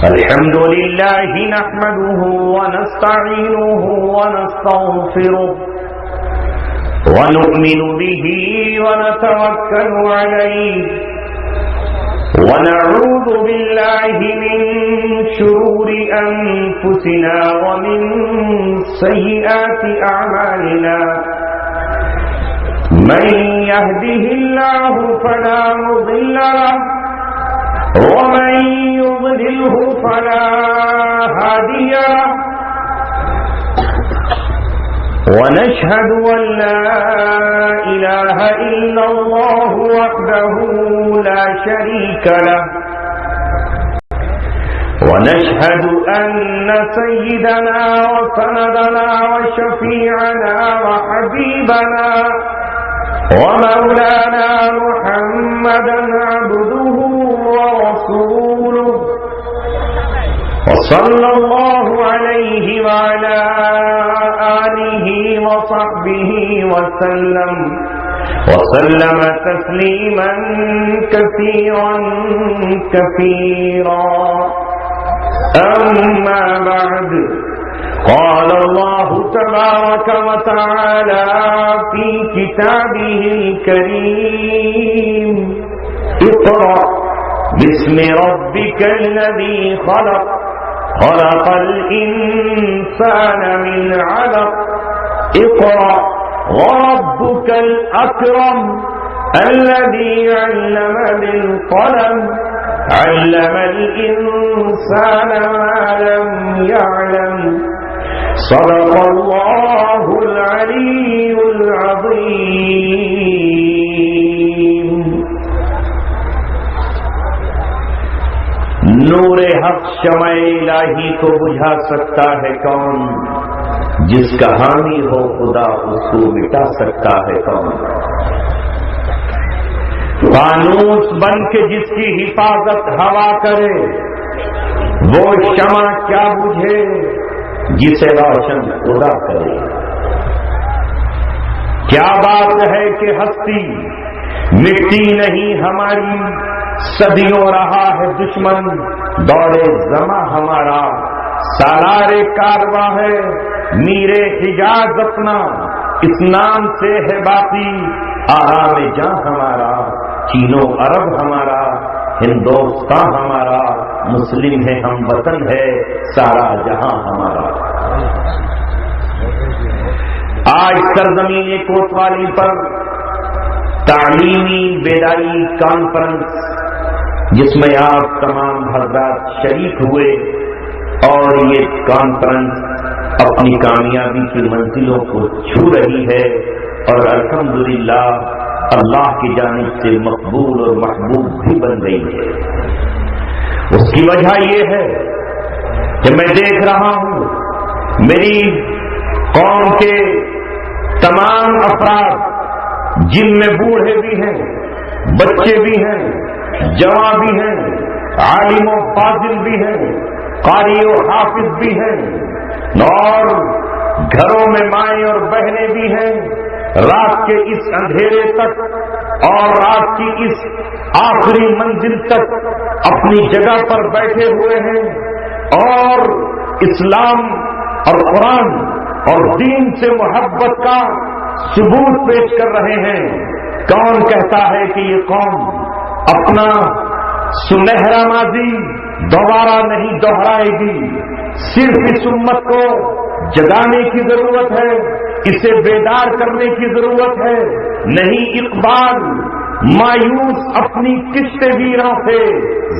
الحمد لله نحمده ونستعينه ونستغفره ونؤمن به ونتوكل عليه ونعوذ بالله من شرور أنفسنا ومن سيئات أعمالنا من يهده الله فلا مضل له ومن يضلله فلا هادي له ونشهد أن لا إله إلا الله وحده لا شريك له ونشهد أن سيدنا وسندنا وشفيعنا وحبيبنا ومولانا محمدا عبده ورسوله وصلى الله عليه وعلى آله وصحبه وسلم تسليما كثيرا كثيرا أما بعد قال الله تبارك وتعالى في كتابه الكريم اقرأ باسم ربك الذي خلق خلق الإنسان من علق اقرأ وربك الأكرم الذي علم بالقلم علم الإنسان ما لم يعلم صدق الله العلي العظيم. نور حق شمع الہی کو بجھا سکتا ہے کون؟ جس کا حامی ہو خدا اس کو مٹا سکتا ہے کون؟ فانوس بن کے جس کی حفاظت ہوا کرے وہ شمع کیا بجھے جسے روشن خدا کرے. کیا بات ہے کہ ہستی مٹی نہیں ہماری، صدیوں رہا ہے دشمن دورے زماں ہمارا. سالار کارواں ہے میرے حجاز اپنا، اس نام سے ہے باقی آرام جاں ہمارا. چینو عرب ہمارا، ہندوستان ہمارا، مسلم ہے ہم وطن ہے سارا جہاں ہمارا. آج سرزمین کوتوالی پر تعلیمی بیداری کانفرنس جس میں آپ تمام حضرات شریک ہوئے، اور یہ کانفرنس اپنی کامیابی کی منزلوں کو چھو رہی ہے اور الحمدللہ اللہ کی جانب سے مقبول اور محبوب بھی بن گئی ہے. اس کی وجہ یہ ہے کہ میں دیکھ رہا ہوں میری قوم کے تمام افراد جن میں بوڑھے بھی ہیں، بچے بھی ہیں، جوان بھی ہیں، عالم و فاضل بھی ہیں، قاری و حافظ بھی ہیں، اور گھروں میں مائیں اور بہنیں بھی ہیں. رات کے اس اندھیرے تک اور رات کی اس آخری منزل تک اپنی جگہ پر بیٹھے ہوئے ہیں اور اسلام اور قرآن اور دین سے محبت کا ثبوت پیش کر رہے ہیں. کون کہتا ہے کہ یہ قوم اپنا سنہرا ماضی دوبارہ نہیں دہرائے گی؟ صرف اس امت کو جگانے کی ضرورت ہے، اسے بیدار کرنے کی ضرورت ہے. نہیں اقبال مایوس اپنی کشت ویراں سے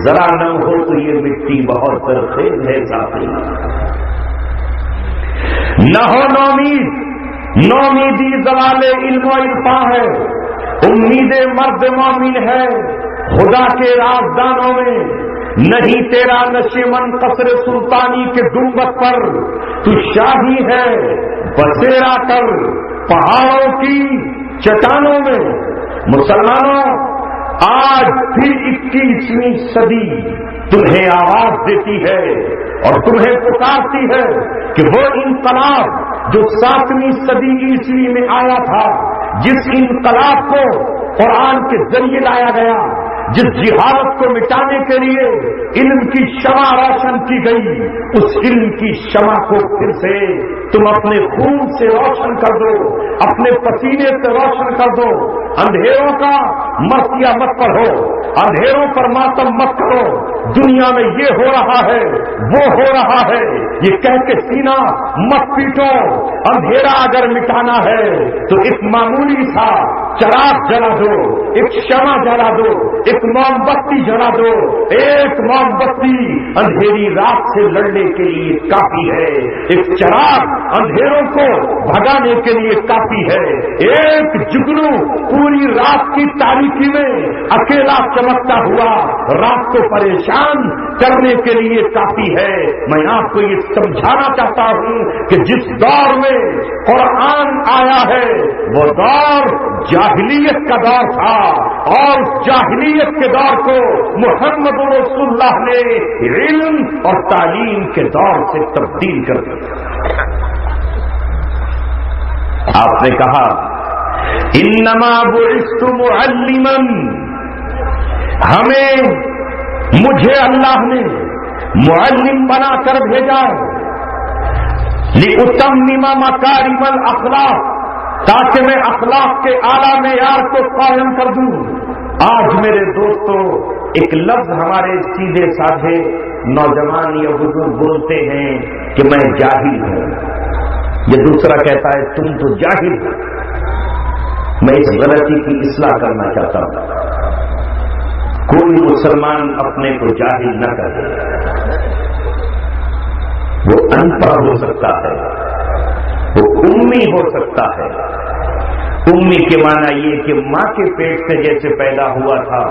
ذرا نہ ہو تو یہ مٹی بہت زرخیز ہے ساتھی. نہ ہو نومیدی زوال علم و عرفاں ہے، امید مرد مومن ہے خدا کے رازدانوں میں. نہیں تیرا نشیمن قصر سلطانی کے گنبد پر تو شاہی ہے بسیرا کر پہاڑوں کی چٹانوں میں. مسلمانوں، آج بھی 21ویں صدی تمہیں آواز دیتی ہے اور تمہیں پکارتی ہے کہ وہ انقلاب جو 7ویں صدی عیسوی میں آیا تھا، جس انقلاب کو قرآن کے ذریعے لایا گیا، جس جہالت کو مٹانے کے لیے علم کی شمع روشن کی گئی، اس علم کی شمع کو پھر سے تم اپنے خون سے روشن کر دو، اپنے پسینے سے روشن کر دو۔ اندھیروں کا مرثیہ مت پڑھو، اندھیروں پر ماتم مت کرو، دنیا میں یہ ہو رہا ہے وہ ہو رہا ہے یہ کہہ کے سینہ مت پیٹو۔ اندھیرا اگر مٹانا ہے تو ایک معمولی سا چراغ جلا دو، ایک شمع جلا دو، ایک موم بتی جلا دو۔ ایک موم بتی اندھیری رات سے لڑنے کے لیے کافی ہے، ایک چراغ اندھیروں کو بھگانے کے لیے کافی ہے، ایک جگنو پوری رات کی تاریکی میں اکیلا چمکتا ہوا رات کو پریشان کرنے کے لیے کافی ہے۔ میں آپ کو یہ سمجھانا چاہتا ہوں کہ جس دور میں قرآن آیا ہے وہ دور جاہلیت کا دور تھا، اور جاہلیت کے دور کو محمد رسول اللہ نے علم اور تعلیم کے دور سے تبدیل کر دیا۔ آپ نے کہا انما بعثت معلما، مجھے اللہ نے معلم بنا کر بھیجا لأتمم مکارم الاخلاق، تاکہ میں اخلاق کے اعلیٰ معیار کو قائم کر دوں۔ آج میرے دوستو ایک لفظ ہمارے سیدھے سادھے نوجوان یا بزرگ بولتے ہیں کہ میں جاہل ہوں، یہ دوسرا کہتا ہے تم تو جاہل ہو۔ میں اس غلطی کی اصلاح کرنا چاہتا ہوں، کوئی مسلمان اپنے کو جاہل نہ کرے، وہ ان پڑھ ہو سکتا ہے، وہ امی ہو سکتا ہے۔ امی کے معنی یہ کہ ماں کے پیٹ سے جیسے پیدا ہوا تھا،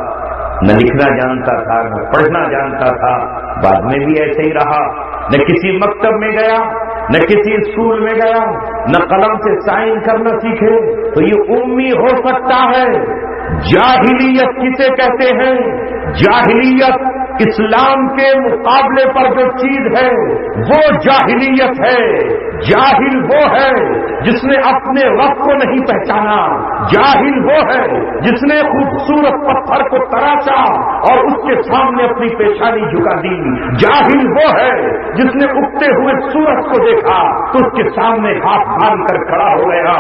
نہ لکھنا جانتا تھا نہ پڑھنا جانتا تھا، بعد میں بھی ایسے ہی رہا، نہ کسی مکتب میں گیا نہ کسی اسکول میں گیا، نہ قلم سے سائن کرنا سیکھے، تو یہ امی ہو سکتا ہے۔ جاہلیت کسے کہتے ہیں؟ جاہلیت اسلام کے مقابلے پر جو چیز ہے وہ جاہلیت ہے۔ جاہل وہ ہے جس نے اپنے رب کو نہیں پہچانا، جاہل وہ ہے جس نے خوبصورت پتھر کو تراشا اور اس کے سامنے اپنی پیشانی جھکا دی، جاہل وہ ہے جس نے اگتے ہوئے سورج کو دیکھا تو اس کے سامنے ہاتھ باندھ کر کھڑا ہو گیا،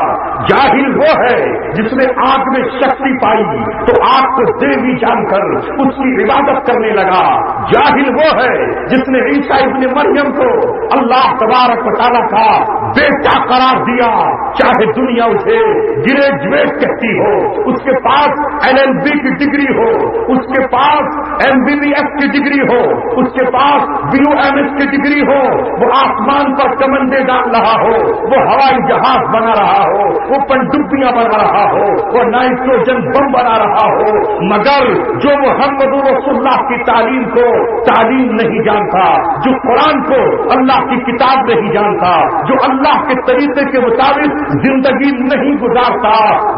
جاہل وہ ہے جس نے آگ میں شکتی پائی تو آگ کو دیوی جان کر اس کی عبادت کرنے لگا، جاہل وہ ہے جس نے عیسیٰ ابن مریم کو اللہ تبارک و تعالیٰ کا بیٹا قرار دیا، چاہے دنیا اسے گریجویٹ کہتی ہو، اس کے پاس LLB کی ڈگری ہو، اس کے پاس MBBS کی ڈگری ہو، اس کے پاس BUMS کی ڈگری ہو، وہ آسمان پر کمندے ڈال رہا ہو، وہ ہوائی جہاز بنا رہا ہو، وہ پنڈبیاں بنا رہا ہو، وہ نائٹروجن بم بنا رہا ہو، مگر جو محمد رسول اللہ کی تعلیم کو تعلیم نہیں جانتا، جو قرآن کو اللہ کی کتاب نہیں جانتا، جو اللہ کے طریقے کے مطابق زندگی نہیں گزارتا،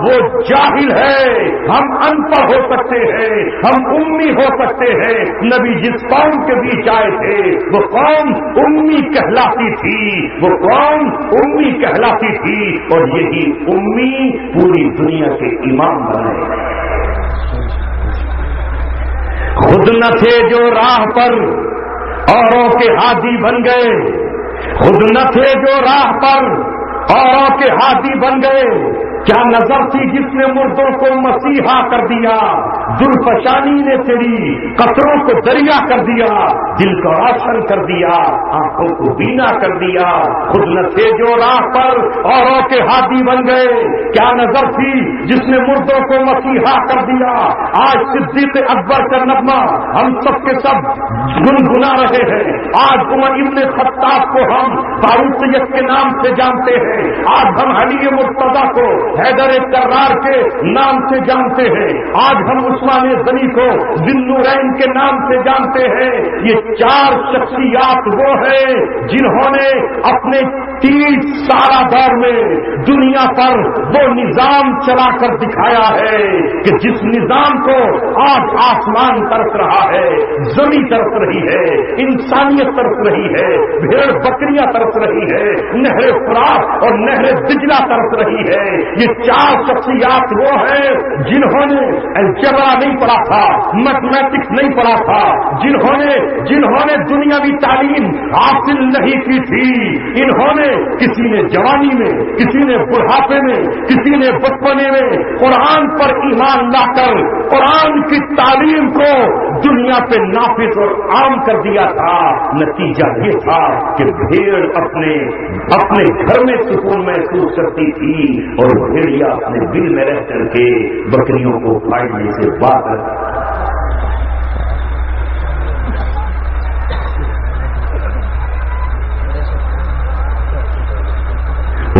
وہ جاہل ہے۔ ہم ان پڑھ ہو سکتے ہیں، ہم امی ہو سکتے ہیں، نبی جس قوم کے بیچ آئے تھے وہ قوم امی کہلاتی تھی، وہ قوم امی کہلاتی تھی، اور یہی امی پوری دنیا کے امام بنے۔ خود نہ تھے جو راہ پر اوروں کے ہادی بن گئے، خود نہ تھے جو راہ پر اوروں کے ہادی بن گئے، کیا نظر تھی جس نے مردوں کو مسیحا کر دیا، ذوالفشانی نے تیری قطروں کو دریا کر دیا، دل کو روشن کر دیا، آنکھوں کو بینا کر دیا، خود نہ تھے جو راہ پر اوروں کے ہادی بن گئے، کیا نظر تھی جس نے مردوں کو مسیحا کر دیا۔ آج صدیق اکبر کا نغمہ ہم سب کے سب گنگنا رہے ہیں، آج عمر ابن خطاب کو ہم فاروقیت کے نام سے جانتے ہیں، آج ہم علی مرتضیٰ کو حیدر کرار کے نام سے جانتے ہیں، آج ہم عثمان غنی کو ذی النورین کے نام سے جانتے ہیں۔ یہ چار شخصیات وہ ہیں جنہوں نے اپنے 30 سالہ دور میں دنیا پر وہ نظام چلا کر دکھایا ہے کہ جس نظام کو آج آسمان ترس رہا ہے، نرمی ترس رہی ہے، انسانیت ترس رہی ہے، بھیڑ بکریاں ترس رہی ہے، نہر فرات اور نہر دجلہ ترس رہی ہے۔ یہ چار شخصیات وہ ہیں جنہوں نے الجبرا نہیں پڑھا تھا، میتھمیٹکس نہیں پڑھا تھا، جنہوں نے دنیاوی تعلیم حاصل نہیں کی تھی۔ انہوں نے کسی نے جوانی میں، کسی نے بڑھاپے میں، کسی نے بچپنے میں قرآن پر ایمان لا کر قرآن کی تعلیم کو دنیا پہ نافذ اور عام کر دیا تھا۔ نتیجہ یہ تھا کہ بھیڑ اپنے گھر میں سکون محسوس کرتی تھی اور بھیڑیا اپنے دل میں رہ کر کے بکریوں کو پھاڑنے سے باہر۔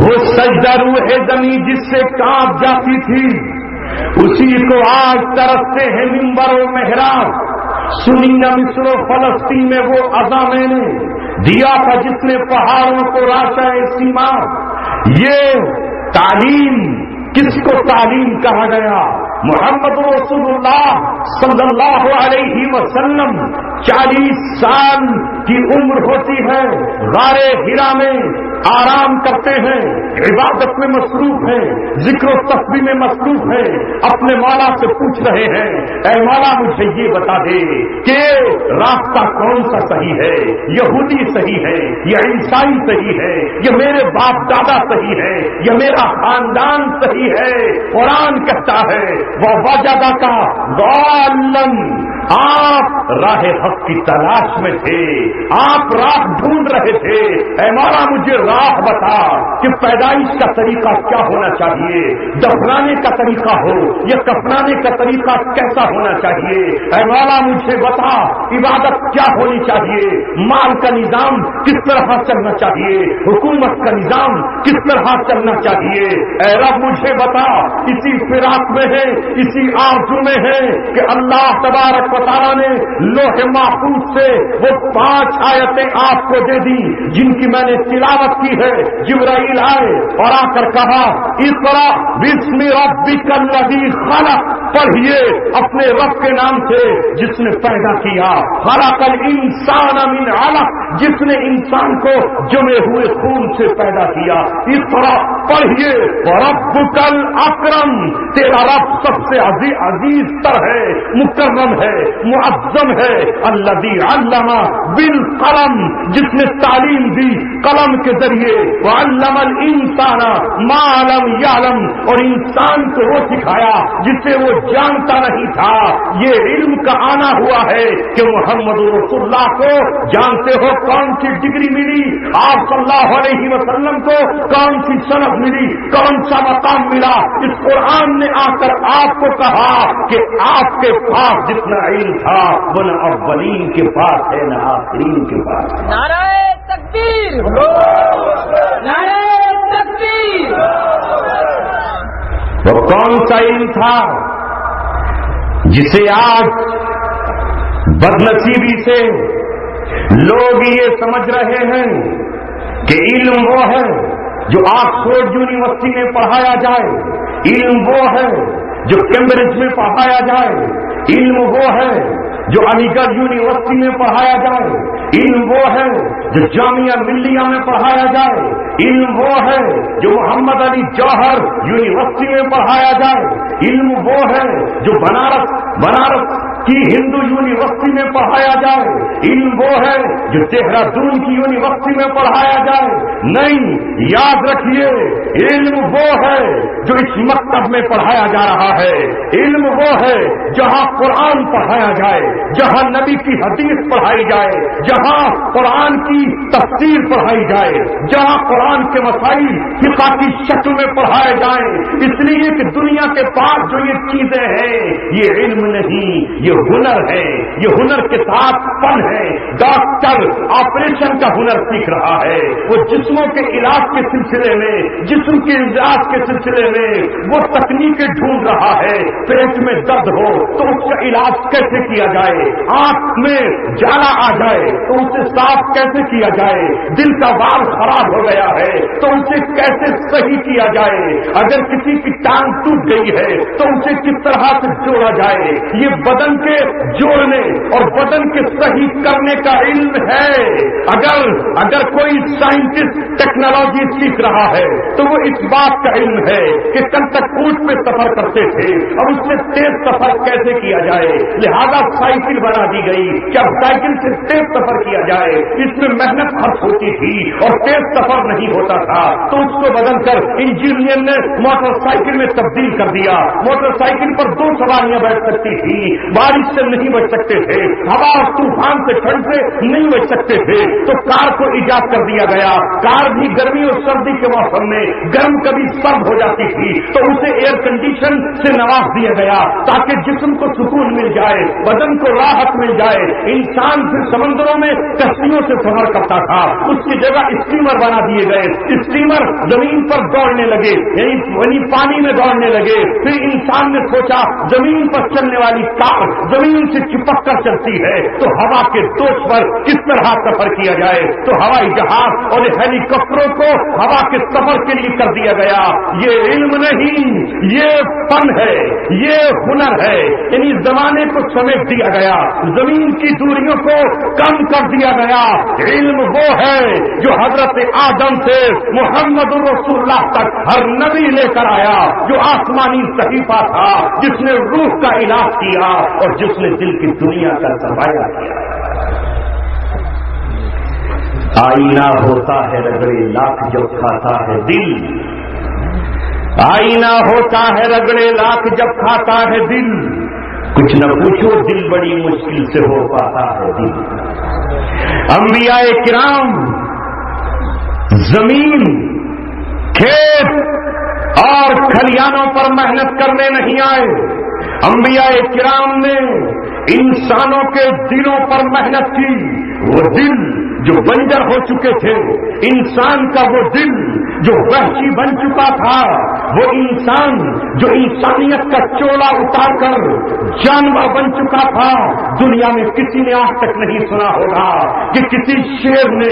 وہ سجدہ روح زمین جس سے کانپ جاتی تھی، اسی کو آج ترستے ہیں منبر و محراب۔ سنی نہ مصر و فلسطین میں وہ عزا میں نے دیا تھا جس نے پہاڑوں کو راشا سیما۔ یہ تعلیم کس کو تعلیم کہا گیا؟ محمد رسول اللہ صلی اللہ علیہ وسلم 40 سال کی عمر ہوتی ہے، غار حرا میں آرام کرتے ہیں، عبادت میں مصروف ہیں، ذکر و تسبیح میں مصروف ہیں، اپنے مولا سے پوچھ رہے ہیں اے مولا مجھے یہ بتا دے کہ راستہ کون سا صحیح ہے، یہودی صحیح ہے یا عیسائی صحیح ہے، یا میرے باپ دادا صحیح ہے یا میرا خاندان صحیح ہے؟ قرآن کہتا ہے وہ وجدہ کا ضالن، آپ راہ حق کی تلاش میں تھے، آپ راہ ڈھونڈ رہے تھے، اے مولا مجھے راہ بتا کہ پیدائش کا طریقہ کیا ہونا چاہیے، دفنانے کا طریقہ ہو یا کفنانے کا طریقہ کیسا ہونا چاہیے، اے مولا مجھے بتا عبادت کیا ہونی چاہیے، مال کا نظام کس طرح چلنا چاہیے، حکومت کا نظام کس طرح چلنا چاہیے، اے رب مجھے بتا۔ اسی فراق میں ہے، اسی آرزو میں ہے کہ اللہ تبارک و تعالیٰ نے لوح محفوظ سے وہ 5 آیتیں آپ کو دے دی جن کی میں نے تلاوت کی ہے۔ جبرائیل آئے اور آ کر کہا اقرا بسم ربک الذی خلق، پڑھیے اپنے رب کے نام سے جس نے پیدا کیا، خلق الانسان من علق، جس نے انسان کو جمے ہوئے خون سے پیدا کیا، اقرا پڑھیے، ربک الاکرم، تیرا رب سب سے عزیز تر ہے، مکرم ہے، معظم ہے، الذی علم بالقلم، جس نے تعلیم دی قلم کے ذریعے، وعلم الانسان ما لم یعلم، اور انسان کو وہ سکھایا جسے وہ جانتا نہیں تھا۔ یہ علم کا آنا ہوا ہے کہ محمد رسول اللہ کو جانتے ہو کون سی ڈگری ملی، آپ صلی اللہ علیہ وسلم کو کون سی سند ملی، کون سا مقام ملا۔ اس قرآن نے آ کر آپ کو کہا کہ آپ کے پاس جتنا علم تھا وہ نہ اولین کے پاس ہے نہ آخرین کے پاس ہے۔ نعرہ تکبیر، نعرہ تکبیر۔ وہ کون سا علم تھا جسے آج بدنصیبی سے لوگ یہ سمجھ رہے ہیں کہ علم وہ ہے جو آکسفورڈ یونیورسٹی میں پڑھایا جائے، علم وہ ہے جو کیمبرج میں پڑھایا جائے، علم وہ ہے جو علی گڑھ یونیورسٹی میں پڑھایا جائے، علم وہ ہے جو جامعہ ملیہ میں پڑھایا جائے، علم وہ ہے جو محمد علی جوہر یونیورسٹی میں پڑھایا جائے، علم وہ ہے جو بنارس کی ہندو یونیورسٹی میں پڑھایا جائے، علم وہ ہے جو دہرادون کی یونیورسٹی میں پڑھایا جائے۔ نہیں، یاد رکھیے علم وہ ہے جو اس مکتب میں پڑھایا جا رہا ہے، علم وہ ہے جہاں قرآن پڑھایا جائے، جہاں نبی کی حدیث پڑھائی جائے، جہاں قرآن کی تفسیر پڑھائی جائے، جہاں قرآن کے مسائل فقہ کی شکل میں پڑھائے جائیں۔ اس لیے کہ دنیا کے پاس جو یہ چیزیں ہیں یہ علم نہیں، یہ ہنر ہے، یہ ہنر کے ساتھ فن ہے۔ ڈاکٹر آپریشن کا ہنر سیکھ رہا ہے، وہ جسموں کے علاج کے سلسلے میں، جسم کے علاج کے سلسلے میں وہ تکنیکیں ڈھونڈ رہا ہے۔ پیٹ میں درد ہو تو اس کا علاج کیسے کیا جائے، آنکھ میں جالا آ جائے تو اسے صاف کیسے کیا جائے، دل کا وال خراب ہو گیا ہے تو اسے کیسے صحیح کیا جائے، اگر کسی کی ٹانگ ٹوٹ گئی ہے تو اسے کس طرح سے جوڑا جائے۔ یہ بدن کے جوڑنے اور بدن کے صحیح کرنے کا علم ہے. اگر کوئی سائنٹسٹ ٹیکنالوجی سیکھ رہا ہے تو وہ اس بات کا علم ہے کہ کل تک اونٹ پہ سفر کرتے تھے اور اس سے تیز سفر کیسے کیا جائے, لہذا سائیکل بنا دی گئی کہ اب سائیکل سے تیز سفر کیا جائے. اس میں محنت خرچ ہوتی تھی اور تیز سفر نہیں ہوتا تھا, تو اس کو بدل کر انجینئر نے موٹر سائیکل میں تبدیل کر دیا. موٹر سائیکل پر 2 سواریاں بیٹھ سکتی تھی, بارش سے نہیں بچ سکتے تھے, ہوا اور طوفان سے ٹھنڈ سے نہیں بچ سکتے تھے, تو کار کو ایجاد کر دیا گیا. کار بھی گرمی اور سردی کے موسم میں گرم کبھی سرد ہو جاتی تھی, تو اسے ایئر کنڈیشن سے نواز دیا گیا تاکہ جسم کو سکون مل جائے, بدن کو راحت مل جائے. انسان پھر سمندروں میں کشتیوں سے سفر کرتا تھا, اس کی جگہ اسٹیمر بنا دیے گئے. اسٹیمر زمین پر دوڑنے لگے, یعنی پانی میں دوڑنے لگے. پھر انسان نے سوچا زمین پر چلنے والی کار زمین سے چپک کر چلتی ہے, تو ہوا کے دوش پر کس طرح سفر کیا جائے, تو ہوائی جہاز اور ہیلی کاپٹروں کو ہوا کے سفر کے لیے کر دیا گیا. یہ علم نہیں, یہ فن ہے, یہ ہنر ہے. یعنی زمانے کو سمیٹ دیا گیا, زمین کی دوریوں کو کم کر دیا گیا. علم وہ ہے جو حضرت آدم سے محمد رسول اللہ تک ہر نبی لے کر آیا, جو آسمانی صحیفہ تھا, جس نے روح کا علاج کیا اور جس نے دل کی دنیا کا سرمایہ کیا. آئینہ ہوتا ہے رگڑے لاکھ جب کھاتا ہے دل, آئینہ ہوتا ہے رگڑے لاکھ جب کھاتا ہے دل, کچھ نہ پوچھو دل بڑی مشکل سے ہو پاتا ہے دل. انبیاء کرام زمین, کھیت اور کھلیانوں پر محنت کرنے نہیں آئے. انبیاء کرام نے انسانوں کے دلوں پر محنت کی. وہ دل جو بنجر ہو چکے تھے, انسان کا وہ دل جو وحشی بن چکا تھا, وہ انسان جو انسانیت کا چولا اتار کر جانور بن چکا تھا. دنیا میں کسی نے آج تک نہیں سنا ہوگا کہ کسی شیر نے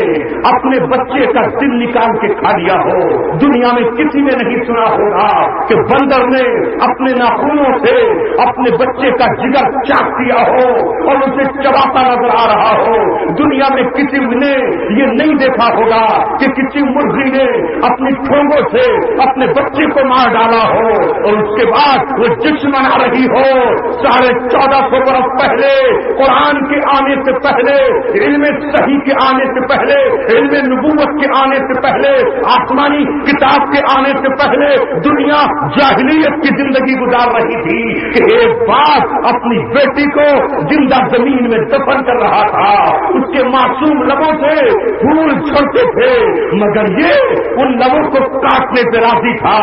اپنے بچے کا دل نکال کے کھا لیا ہو. دنیا میں کسی نے نہیں سنا ہوگا کہ بندر نے اپنے ناخنوں سے اپنے بچے کا جگر چاٹ دیا ہو اور اسے چباتا نظر آ رہا ہو. دنیا میں کسی نے یہ نہیں دیکھا ہوگا کہ کسی مرغی نے اپنی ٹھونگوں سے اپنے بچے کو مار ڈالا ہو اور اس کے بعد وہ جشن منا رہی ہو. 1450 برس پہلے, قرآن کے آنے سے پہلے, علم صحیح کے آنے سے پہلے, علم نبوت کے آنے سے پہلے, آسمانی کتاب کے آنے سے پہلے دنیا جاہلیت کی زندگی گزار رہی تھی کہ ایک باپ اپنی بیٹی کو زندہ زمین میں دفن کر رہا تھا. اس کے معصوم لبوں سے پھول چھوڑتے تھے, مگر یہ ان لبوں کو کاٹنے پہ راضی تھا.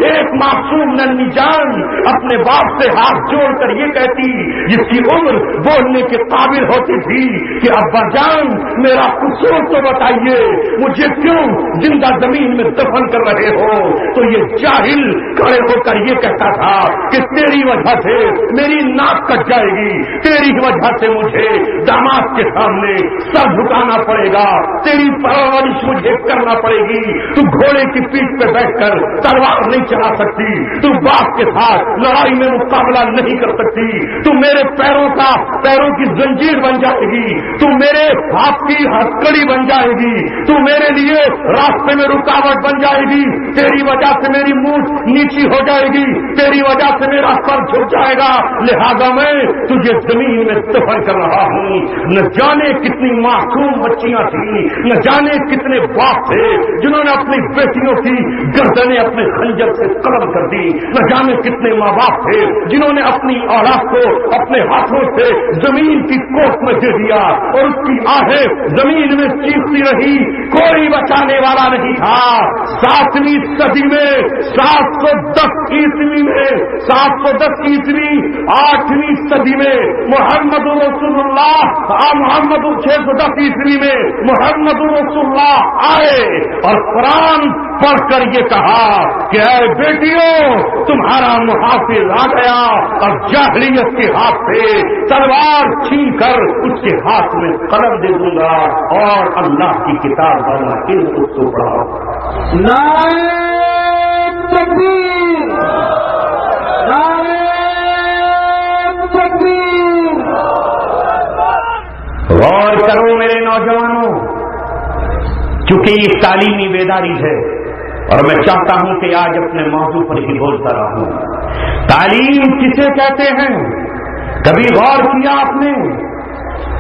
ایک معصوم ننھی جان اپنے باپ سے ہاتھ جوڑ کر یہ کہتی, جس کی عمر بولنے کے قابل ہوتی تھی, کہ ابا جان میرا قصور تو بتائیے, مجھے کیوں زندہ زمین میں دفن کر رہے ہو. تو یہ جاہل کھڑے ہو کر یہ کہتا تھا کہ تیری وجہ سے میری ناک کٹ جائے گی, تیری وجہ سے مجھے داماد کے سامنے سر جھکانا پڑے گا, تیری پرورش مجھے کرنا پڑے گی. تو گھوڑے کی پیٹھ پہ بیٹھ کر تلوار نہیں چلا سکتی, تو باپ کے ساتھ لڑائی میں مقابلہ نہیں کر سکتی, تو میرے پیروں کی زنجیر بن جائے گی, تو میرے ہاتھ کی ہتھکڑی بن جائے گی, تو میرے لیے راستے میں رکاوٹ بن جائے گی. تیری وجہ سے میری مونچھ نیچی ہو جائے گی, تیری وجہ سے میرا سر جھک جائے گا, لہذا میں تجھے زمین میں دفن کر رہا ہوں. نہ جانے کتنی معصوم بچیاں تھیں, نہ جانے کتنے باپ تھے جنہوں نے اپنی بیٹیوں کی گردنیں اپنے خنجر سے قلم کر دی, نہ جانے کتنے ماں باپ تھے جنہوں نے اپنی اولاد کو اپنے ہاتھوں سے زمین کی کوٹ میں دے دیا اور اس کی آہیں زمین میں چیختی رہی, کوئی بچانے والا نہیں تھا. 7ویں صدی میں 710 عیسوی میں 710 عیسوی 8ویں صدی میں محمد رسول اللہ, محمد 610 عیسوی میں محمد رسول اللہ آئے اور قرآن پڑھ کر یہ کہا کہ اے بیٹیوں تمہارا محافظ آ گیا اور جاہلیت کے ہاتھ سے تلوار چھین کر اس کے ہاتھ میں قلم دے دوں گا اور اللہ کی کتاب والا علم اس کو پڑھاؤ. نعرہ تکبیر, نعرہ تکبیر. غور کرو میرے نوجوانوں، کیونکہ یہ تعلیمی بیداری ہے اور میں چاہتا ہوں کہ آج اپنے موضوع پر ہی بولتا رہوں۔ تعلیم کسے کہتے ہیں؟ کبھی غور کیا آپ نے؟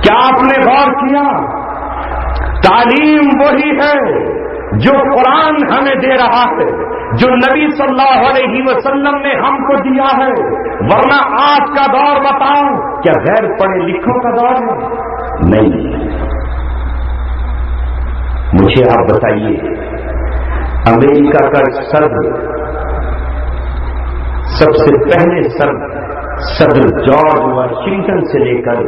کیا آپ نے غور کیا؟ تعلیم وہی ہے جو قرآن ہمیں دے رہا ہے، جو نبی صلی اللہ علیہ وسلم نے ہم کو دیا ہے، ورنہ آج کا دور بتاؤ کیا غیر پڑھے لکھوں کا دور ہے؟ نہیں۔ مجھے آپ بتائیے، امریکہ کا صدر، سب سے پہلے صدر جارج واشنگٹن سے لے کر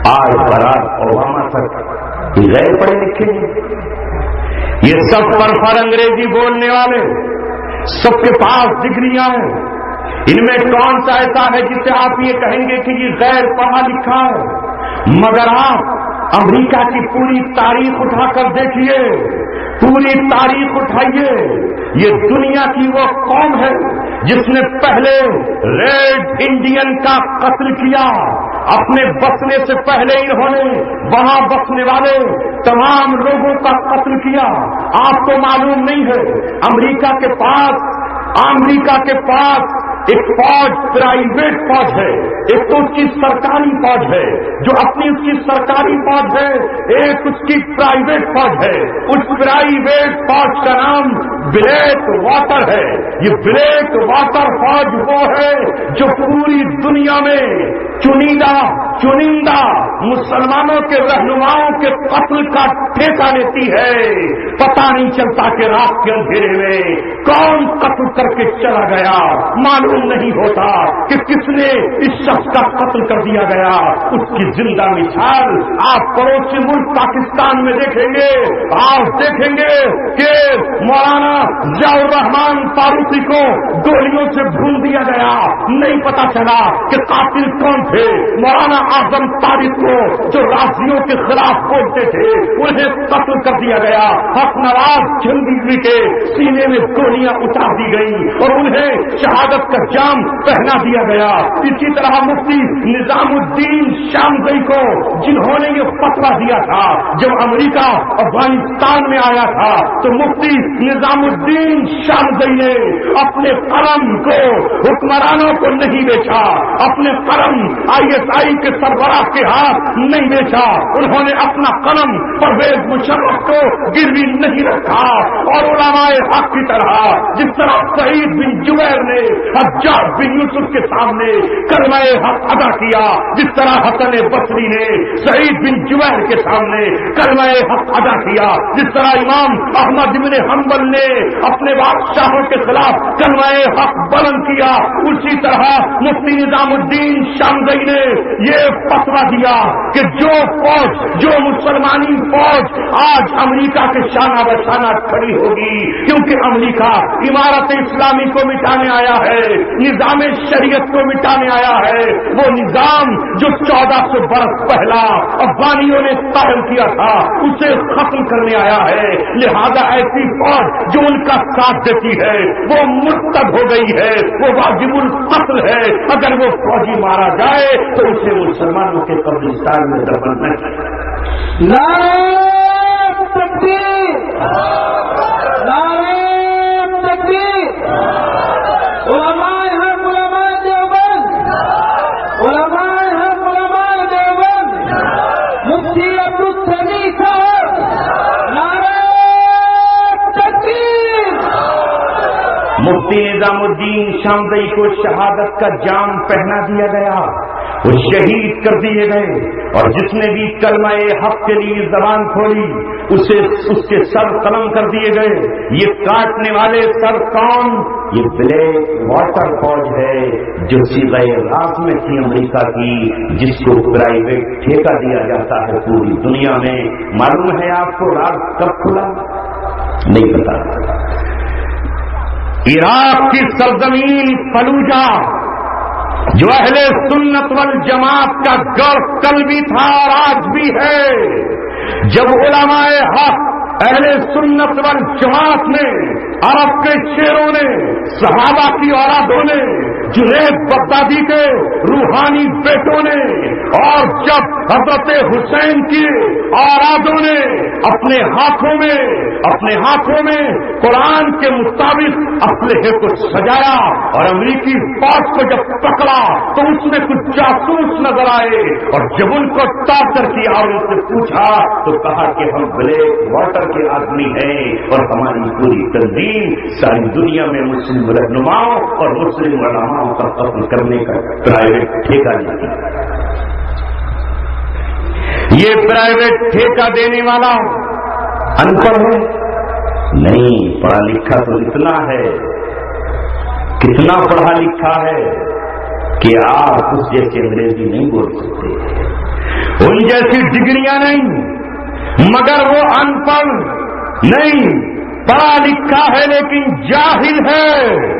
آج باراک اوباما تک یہ غیر پڑھے لکھے ہیں۔ یہ سب پر انگریزی بولنے والے، سب کے پاس ڈگریاں ہیں۔ ان میں کون سا ایسا ہے جسے آپ یہ کہیں گے کہ یہ غیر پڑھا لکھا ہے؟ مگر آپ امریکہ کی پوری تاریخ اٹھا کر دیکھیے، پوری تاریخ اٹھائیے، یہ دنیا کی وہ قوم ہے جس نے پہلے ریڈ انڈین کا قتل کیا۔ اپنے بسنے سے پہلے انہوں نے وہاں بسنے والے تمام لوگوں کا قتل کیا۔ آپ کو معلوم نہیں ہے امریکہ کے پاس ایک فوج پرائیویٹ فوج ہے، ایک تو اس کی سرکاری فوج ہے جو اپنی اس کی سرکاری فوج ہے، ایک اس کی پرائیویٹ فوج ہے۔ اس پرائیویٹ فوج کا نام بلیک واٹر ہے۔ یہ بلیک واٹر فوج وہ ہے جو پوری دنیا میں چنندہ مسلمانوں کے رہنماؤں کے قتل کا ٹھیکہ لیتی ہے۔ پتہ نہیں چلتا کہ رات کے اندھیرے میں کون قتل کر کے چلا گیا، معلوم نہیں ہوتا کہ کس نے اس شخص کا قتل کر دیا گیا۔ اس کی زندہ مثال آپ پڑوسی ملک پاکستان میں دیکھیں گے۔ آپ دیکھیں گے کہ مولانا ضیاء الرحمان فاروقی کو گولیوں سے بھون دیا گیا، نہیں پتا چلا کہ قاتل کون تھے۔ مولانا اعظم طارق کو جو رازیوں کے خلاف بولتے تھے انہیں قتل کر دیا گیا۔ حق نواز جنگی کے سینے میں گولیاں اتار دی گئی اور انہیں شہادت کا جام پہنا دیا گیا۔ اسی طرح مفتی نظام الدین شامزئی کو جنہوں نے یہ فتویٰ دیا تھا جب امریکہ افغانستان میں آیا تھا تو مفتی نظام الدین شامزئی نے اپنے قلم کو حکمرانوں کو نہیں بیچا، اپنے قلم ISI کے سربراہ کے ہاتھ نہیں بیچا، انہوں نے اپنا قلم پرویز مشرف کو گروی نہیں رکھا اور علماء حق کی طرح جس طرح سعید بن جبیر نے حجاج بن یوسف کے سامنے کلمہ حق ادا کیا، جس طرح حسن بصری نے سعید بن جبیر کے سامنے کلمہ حق ادا کیا، جس طرح امام احمد بن حنبل نے اپنے بادشاہوں کے خلاف کلمہ حق بلند کیا، اسی طرح مفتی نظام الدین شامزئی نے یہ فتویٰ دیا کہ جو مسلمانی فوج آج امریکہ کے شانہ بشانہ کھڑی ہوگی، کیونکہ امریکہ عمارت اسلامی کو مٹانے آیا ہے، نظام شریعت کو مٹانے آیا ہے، وہ نظام جو 1400 برس پہلا افغانیوں نے قائم کیا تھا اسے ختم کرنے آیا ہے۔ لہذا ایسی فوج جو ان کا ساتھ دیتی ہے وہ مرتد ہو گئی ہے، وہ واجب القتل ہے۔ اگر وہ فوجی مارا جائے تو اسے مسلمانوں کے قبرستان میں دفن نہ کرے۔ نعرہ تکبیر، نعرہ تکبیر، علماء حق، علماء دیوبند، علماء حق، علماء دیوبند، مفتی عبدالسمیع صاحب، نعرہ تکبیر۔ مفتی نظام الدین شامزئی کو شہادت کا جام پہنا دیا گیا، وہ شہید کر دیے گئے، اور جس نے بھی کلمہ حق کے لیے زبان کھولی اس کے سر قلم کر دیے گئے۔ یہ کاٹنے والے سر کون؟ یہ بلیک واٹر فوج ہے جو صیغہ راز میں تھی امریکہ کی، جس کو پرائیویٹ ٹھیکہ دیا جاتا ہے پوری دنیا میں۔ معلوم ہے آپ کو راز کب کھلا؟ نہیں پتا۔ عراق کی سرزمین فلوجہ جو اہل سنت والجماعت کا گڑھ کل بھی تھا اور آج بھی ہے، جب علماء حق اہل سنت والجماعت نے، عرب کے شیروں نے، صحابہ کی اولادوں نے، جنید بغدادی کے روحانی بیٹوں نے اور جب حضرت حسین کی اولادوں نے اپنے ہاتھوں میں قرآن کے مطابق اسلحے کو سجایا اور امریکی فوج کو جب پکڑا تو اس میں کچھ جاسوس نظر آئے، اور جب ان کو ٹارچر کیا اور ان سے پوچھا تو کہا کہ ہم بلیک واٹر کے آدمی ہیں اور ہماری پوری تنظیم ساری دنیا میں مسلم رہنماؤں اور مسلم علماؤں کا قتل کرنے کا پرائیویٹ ٹھیکہ لیتی ہے۔ یہ پرائیویٹ ٹھیکہ دینے والا ان پڑھ ہے نہیں، پڑھا لکھا تو اتنا ہے، کتنا پڑھا لکھا ہے کہ آپ اس جیسے انگریزی نہیں بول سکتے، ان جیسی ڈگریاں نہیں، مگر وہ ان پڑھ نہیں، پڑھا لکھا ہے لیکن جاہل ہے،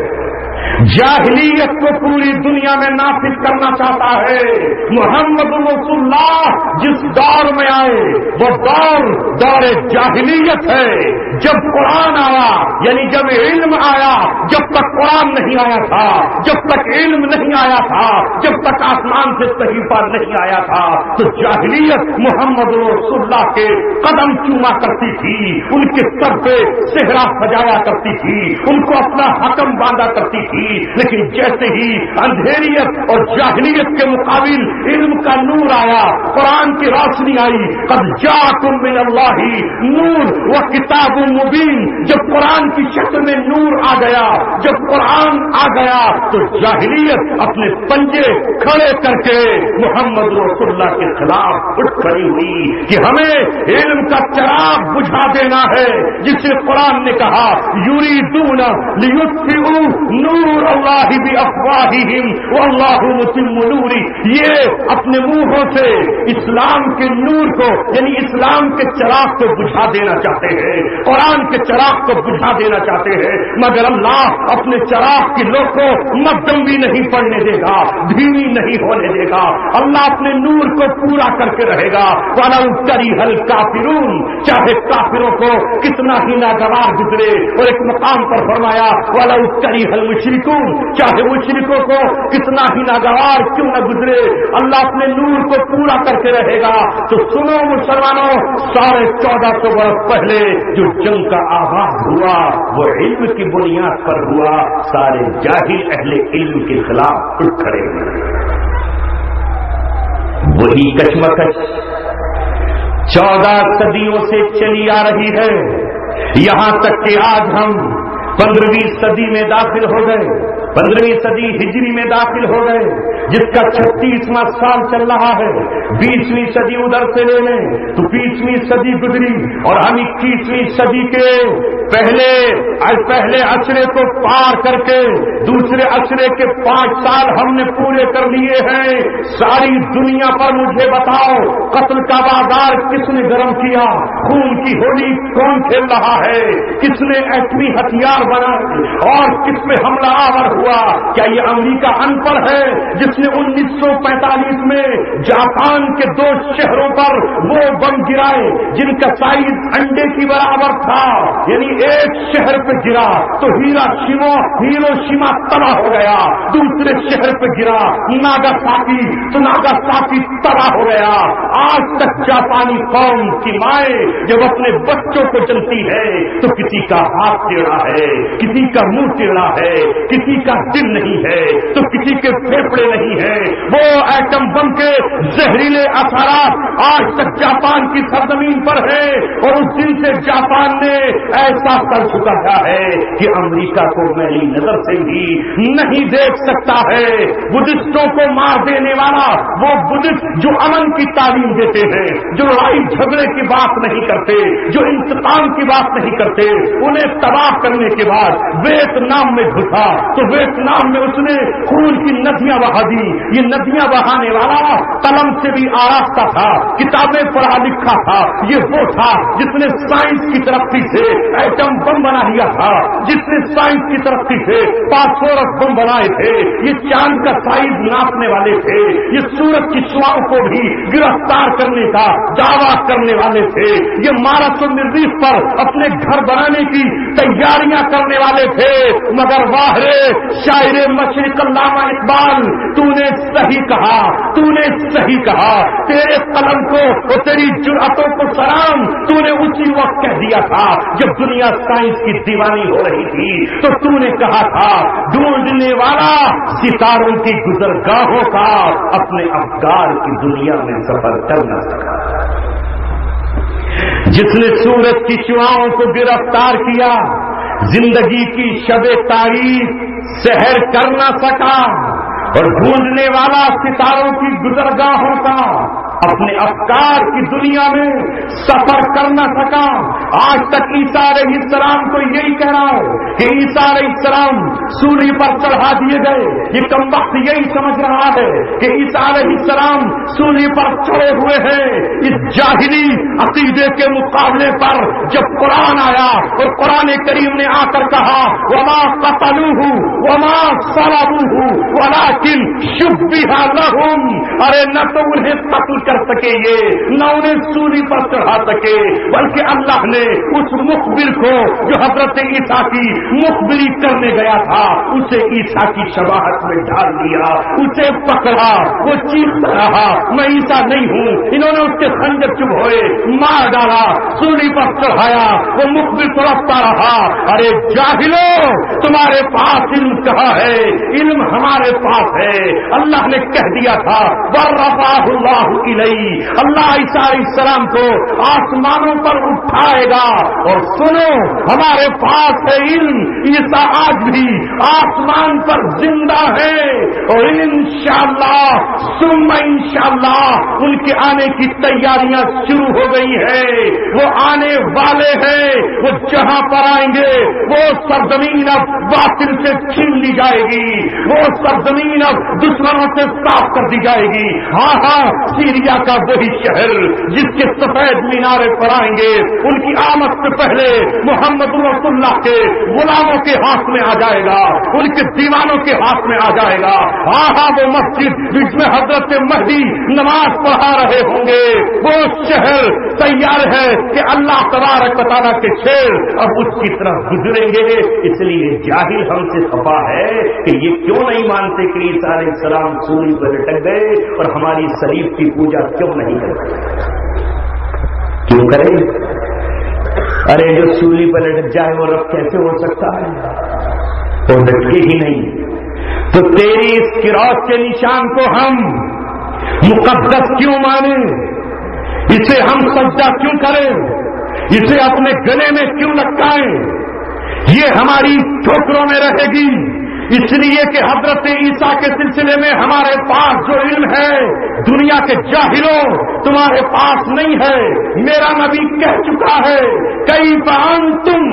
جاہلیت کو پوری دنیا میں نافذ کرنا چاہتا ہے۔ محمد رسول اللہ جس دور میں آئے وہ دور جاہلیت ہے۔ جب قرآن آیا یعنی جب علم آیا، جب تک قرآن نہیں آیا تھا، جب تک علم نہیں آیا تھا، جب تک آسمان سے صحیفہ نہیں آیا تھا تو جاہلیت محمد رسول اللہ کے قدم چوما کرتی تھی، ان کے سر پہ صحرا سجایا کرتی تھی، ان کو اپنا حکم باندھا کرتی تھی۔ لیکن جیسے ہی اندھیریت اور جاہلیت کے مقابل علم کا نور آیا، قرآن کی روشنی آئی، قد جاءکم من اللہ نور و کتاب مبین، جب قرآن کی شکل میں نور آ گیا، جب قرآن آ گیا تو جاہلیت اپنے پنجے کھڑے کر کے محمد رسول اللہ کے خلاف اٹھ کھڑی ہوئی کہ ہمیں علم کا چراغ بجھا دینا ہے، جسے قرآن نے کہا یریدون لیطفئوا نور اللہ بافواہہم واللہ متم نورہ، یہ اپنے منہوں سے اسلام کے نور کو یعنی اسلام کے چراغ کو بجھا دینا چاہتے ہیں، قرآن کے چراغ کو بجھا دینا چاہتے ہیں، مگر اللہ اپنے چراغ کی لو کو مدھم بھی نہیں پڑنے دے گا، دھیمی نہیں ہونے دے گا، اللہ اپنے نور کو پورا کر کے رہے گا۔ وَلَوْ كَرِهَ الْكَافِرُونَ، چاہے کافروں کو کتنا ہی ناگوار گزرے، اور ایک مقام پر فرمایا وَلَوْ كَرِهَ الْمُشْرِكُونَ، چاہے مشرکوں کو کتنا ہی ناگوار کیوں نہ گزرے، اللہ اپنے نور کو پورا کر کے رہے گا۔ تو سنو مسلمانوں، 1450 برس پہلے جو جنگ کا آغاز ہوا وہ علم کی بنیاد پر ہوا، سارے جاہل اہل علم کے خلاف اٹھ کھڑے ہوئے۔ وہی کشمکش 14 صدیوں سے چلی آ رہی ہے، یہاں تک کہ آج ہم 15ویں صدی میں داخل ہو گئے، 15ویں صدی ہجری میں داخل ہو گئے، جس کا 36واں سال چل رہا ہے۔ 20ویں صدی ادھر سے لے لیں تو 20ویں صدی گزری، اور ہم 21ویں صدی کے پہلے عشرے کو پار کر کے دوسرے عشرے کے 5 سال ہم نے پورے کر لیے ہیں۔ ساری دنیا پر مجھے بتاؤ، قتل کا بازار کس نے گرم کیا؟ خون کی ہولی کون کھیل رہا ہے؟ کس نے ایٹمی ہتھیار بنائے اور کس پہ حملہ آور ہوا؟ کیا یہ امریکہ ان پڑھ ہے جس نے 1945 میں جاپان کے 2 شہروں پر وہ بم گرائے جن کا سائز انڈے کی برابر تھا، یعنی ایک شہر پہ گرا تو ہیروشیما تباہ ہو گیا، دوسرے شہر پہ گرا ناگاساکی تو ناگاساکی تباہ ہو گیا۔ آج تک جاپانی قوم کی مائیں جب اپنے بچوں کو جلتی ہے تو کسی کا ہاتھ ٹیڑھا ہے، کسی کا منہ ٹیڑھا ہے، کسی کا دل نہیں ہے تو کسی کے پھیپھڑے نہیں ہیں۔ وہ ایٹم بم کے زہریلے اثرات آج تک جاپان کی سرزمین پر ہیں، اور اس دن سے جاپان نے ایسا کر چکا ہے کہ امریکہ کو میلی نظر سے بھی نہیں دیکھ سکتا ہے۔ بدھسٹوں کو مار دینے والا وہ بدھسٹ جو امن کی تعلیم دیتے ہیں، جو لڑائی جھگڑے کی بات نہیں کرتے، جو انتقام کی بات نہیں کرتے، انہیں تباہ کرنے کے بعد ویتنام میں گھسا تو ویتنام میں اس نے خون کی ندیاں بہا دی۔ یہ ندیاں بہانے والا قلم سے بھی آراستہ تھا، کتابیں پڑھا لکھا تھا، یہ وہ تھا جس نے سائنس کی ترقی سے ایٹم بم بنا لیا تھا، جس نے سائنس کی ترقی سے فاسفورس بم بنائے تھے، یہ چاند کا سائز ناپنے والے تھے، یہ سورج کی شعاؤں کو بھی گرفتار کرنے کا دعویٰ کرنے کرنے والے تھے، یہ مارس المریخ پر اپنے گھر بنانے کی تیاریاں کرنے والے تھے، مگر واہ رے شاعر مشرق علامہ اقبال، تو نے صحیح کہا، تو نے صحیح کہا، تیرے قلم کو اور تیری جرأتوں کو سلام، تو نے اسی وقت کہہ دیا تھا جب دنیا سائنس کی دیوانی ہو رہی تھی، تو تو نے کہا تھا ڈھونڈنے والا ستاروں کی گزرگاہوں کا اپنے افکار کی دنیا میں سفر کر نہ سکا، جس نے سورج کی شعاؤں کو گرفتار کیا زندگی کی شب تاریخ سحر کر نہ سکا، اور ڈھونڈنے والا ستاروں کی گزرگاہوں کا اپنے افکار کی دنیا میں سفر کر نہ سکا۔ آج تک عیسیٰ علیہ السلام کو یہی کہہ رہا ہے کہ عیسیٰ علیہ السلام سولی پر چڑھا دیے گئے، یہ کمبخت یہی سمجھ رہا ہے کہ عیسیٰ علیہ السلام سولی پر چڑھے ہوئے ہیں۔ اس جاہلی عقیدے کے مقابلے پر جب قرآن آیا اور قرآن کریم نے آ کر کہا وما قتلوہ وما صلبوہ ولکن شبہ لہم، ارے نہ تو انہیں قتل کر سکے یہ، نہ انہیں سولی پر چڑھا سکے، بلکہ اللہ نے اس مخبر کو جو حضرت عیسیٰ کی مخبری کرنے گیا تھا اسے عیسیٰ کی شباہت میں ڈال دیا، اسے پکڑا، وہ چیختا رہا میں عیسیٰ نہیں ہوں، انہوں نے اس کے خنجر چبھوئے مار ڈالا، سولی پر چڑھایا، وہ مخبر تڑپتا رہا۔ ارے جاہلو، تمہارے پاس علم کہاں ہے؟ علم ہمارے پاس ہے۔ اللہ نے کہہ دیا تھا وَرَفَعَهُ اللَّهُ إِلَيْهِ، اللہ عیسیٰ علیہ السلام کو آسمانوں پر اٹھائے گا، اور سنو ہمارے پاس ہے علم، عیسیٰ آج بھی آسمان پر زندہ ہے، اور انشاءاللہ ثم انشاءاللہ ان کے آنے کی تیاریاں شروع ہو گئی ہیں، وہ آنے والے ہیں، وہ جہاں پر آئیں گے وہ سرزمین اب باطل سے چھین لی جائے گی، وہ سرزمین اب دشمنوں سے صاف کر دی جائے گی۔ ہاں ہاں، سیریا کا وہی شہر جس کے سفید مینارے پر آئیں گے، ان کی آمد سے پہلے محمد رسول اللہ کے غلاموں کے ہاتھ میں آ جائے گا، ان کے دیوانوں کے ہاتھ میں آ جائے گا۔ ہاں ہاں، وہ مسجد جس میں حضرت مہدی نماز پڑھا رہے ہوں گے، وہ شہر تیار ہے کہ اللہ تبارک و تعالیٰ کے شیر اب اس کی طرف گزریں گے۔ اس لیے جاہل ہم سے خفا ہے کہ یہ کیوں نہیں مانتے کہ عیسیٰ علیہ السلام سولی پر لٹک گئے، اور ہماری صلیب کی پوجا کیوں نہیں کرتے؟ کیوں کریں؟ ارے جو سولی پر لٹک جائے وہ رب کیسے ہو سکتا ہے؟ وہ لٹکے ہی نہیں، تو تیری اس کراس کے نشان کو ہم مقدس کیوں مانیں؟ اسے ہم سجدہ کیوں کریں؟ اسے اپنے گلے میں کیوں لٹکائیں؟ یہ ہماری ٹھوکروں میں رہے گی، اس لیے کہ حضرت عیسیٰ کے سلسلے میں ہمارے پاس جو علم ہے دنیا کے جاہلوں تمہارے پاس نہیں ہے۔ میرا نبی کہہ چکا ہے کیف انتم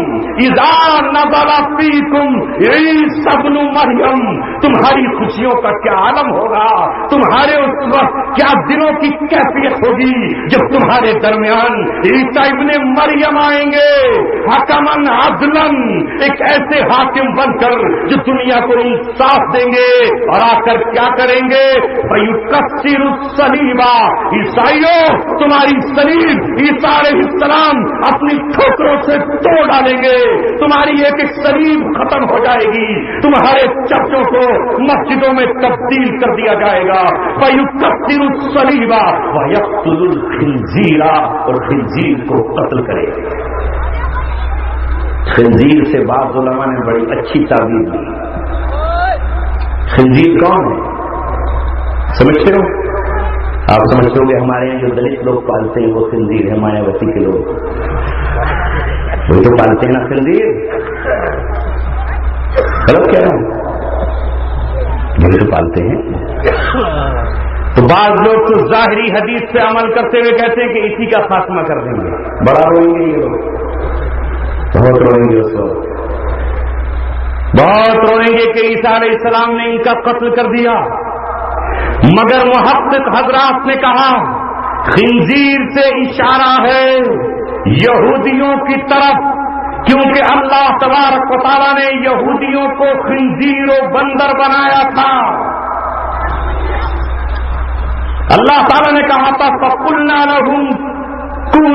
اذا نزل فیکم عیسی ابن مریم، تمہاری خوشیوں کا کیا عالم ہوگا، تمہارے اس وقت کیا دلوں کی کیفیت ہوگی جب تمہارے درمیان عیسی ابن مریم آئیں گے، حکمن عدلن، ایک ایسے حاکم بن کر جو دنیا کو انصاف دیں گے، اور آ کر کیا کریں گے؟ فَيُكَسِّرُ الصَّلِيبَ، عیسائیوں تمہاری صلیب عیسیٰ علیہ السلام اپنی ٹھوکروں سے توڑ ڈالیں گے، تمہاری ایک ایک صلیب ختم ہو جائے گی، تمہارے چرچوں کو مسجدوں میں تبدیل کر دیا جائے گا۔ فَيُكَسِّرُ الصَّلِيبَ وَيَقْتُلُ الْخِنزِيرَ، اور خنزیر کو قتل کرے گا۔ خنزیر سے بعض علماء نے بڑی اچھی تعبیر دی۔ خنزیر کون ہے سمجھتے ہو؟ آپ سمجھتے ہو کہ ہمارے یہاں جو دلت لوگ پالتے ہیں وہ خنزیر ہے، مایاوتی کے لوگ وہ تو پالتے ہیں نا خنزیر، غلط کہہ رہا ہوں، یہ تو پالتے ہیں۔ تو بعض لوگ تو ظاہری حدیث پہ عمل کرتے ہوئے کہتے ہیں کہ اسی کا خاتمہ کر دیں گے، بڑا روئیں گے یہ لوگ، بہت روئیں گے، اس وقت بہت روئیں گے کہ عیسیٰ علیہ السلام نے ان کا قتل کر دیا۔ مگر محقق حضرات نے کہا خنزیر سے اشارہ ہے یہودیوں کی طرف، کیونکہ اللہ تبارک و تعالیٰ نے یہودیوں کو خنزیر و بندر بنایا تھا۔ اللہ تعالیٰ نے کہا تھا فَقُلْنَا لَهُمْ كُونُوا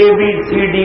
ABCD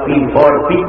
P for pig,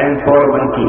M for monkey।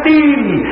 3,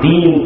3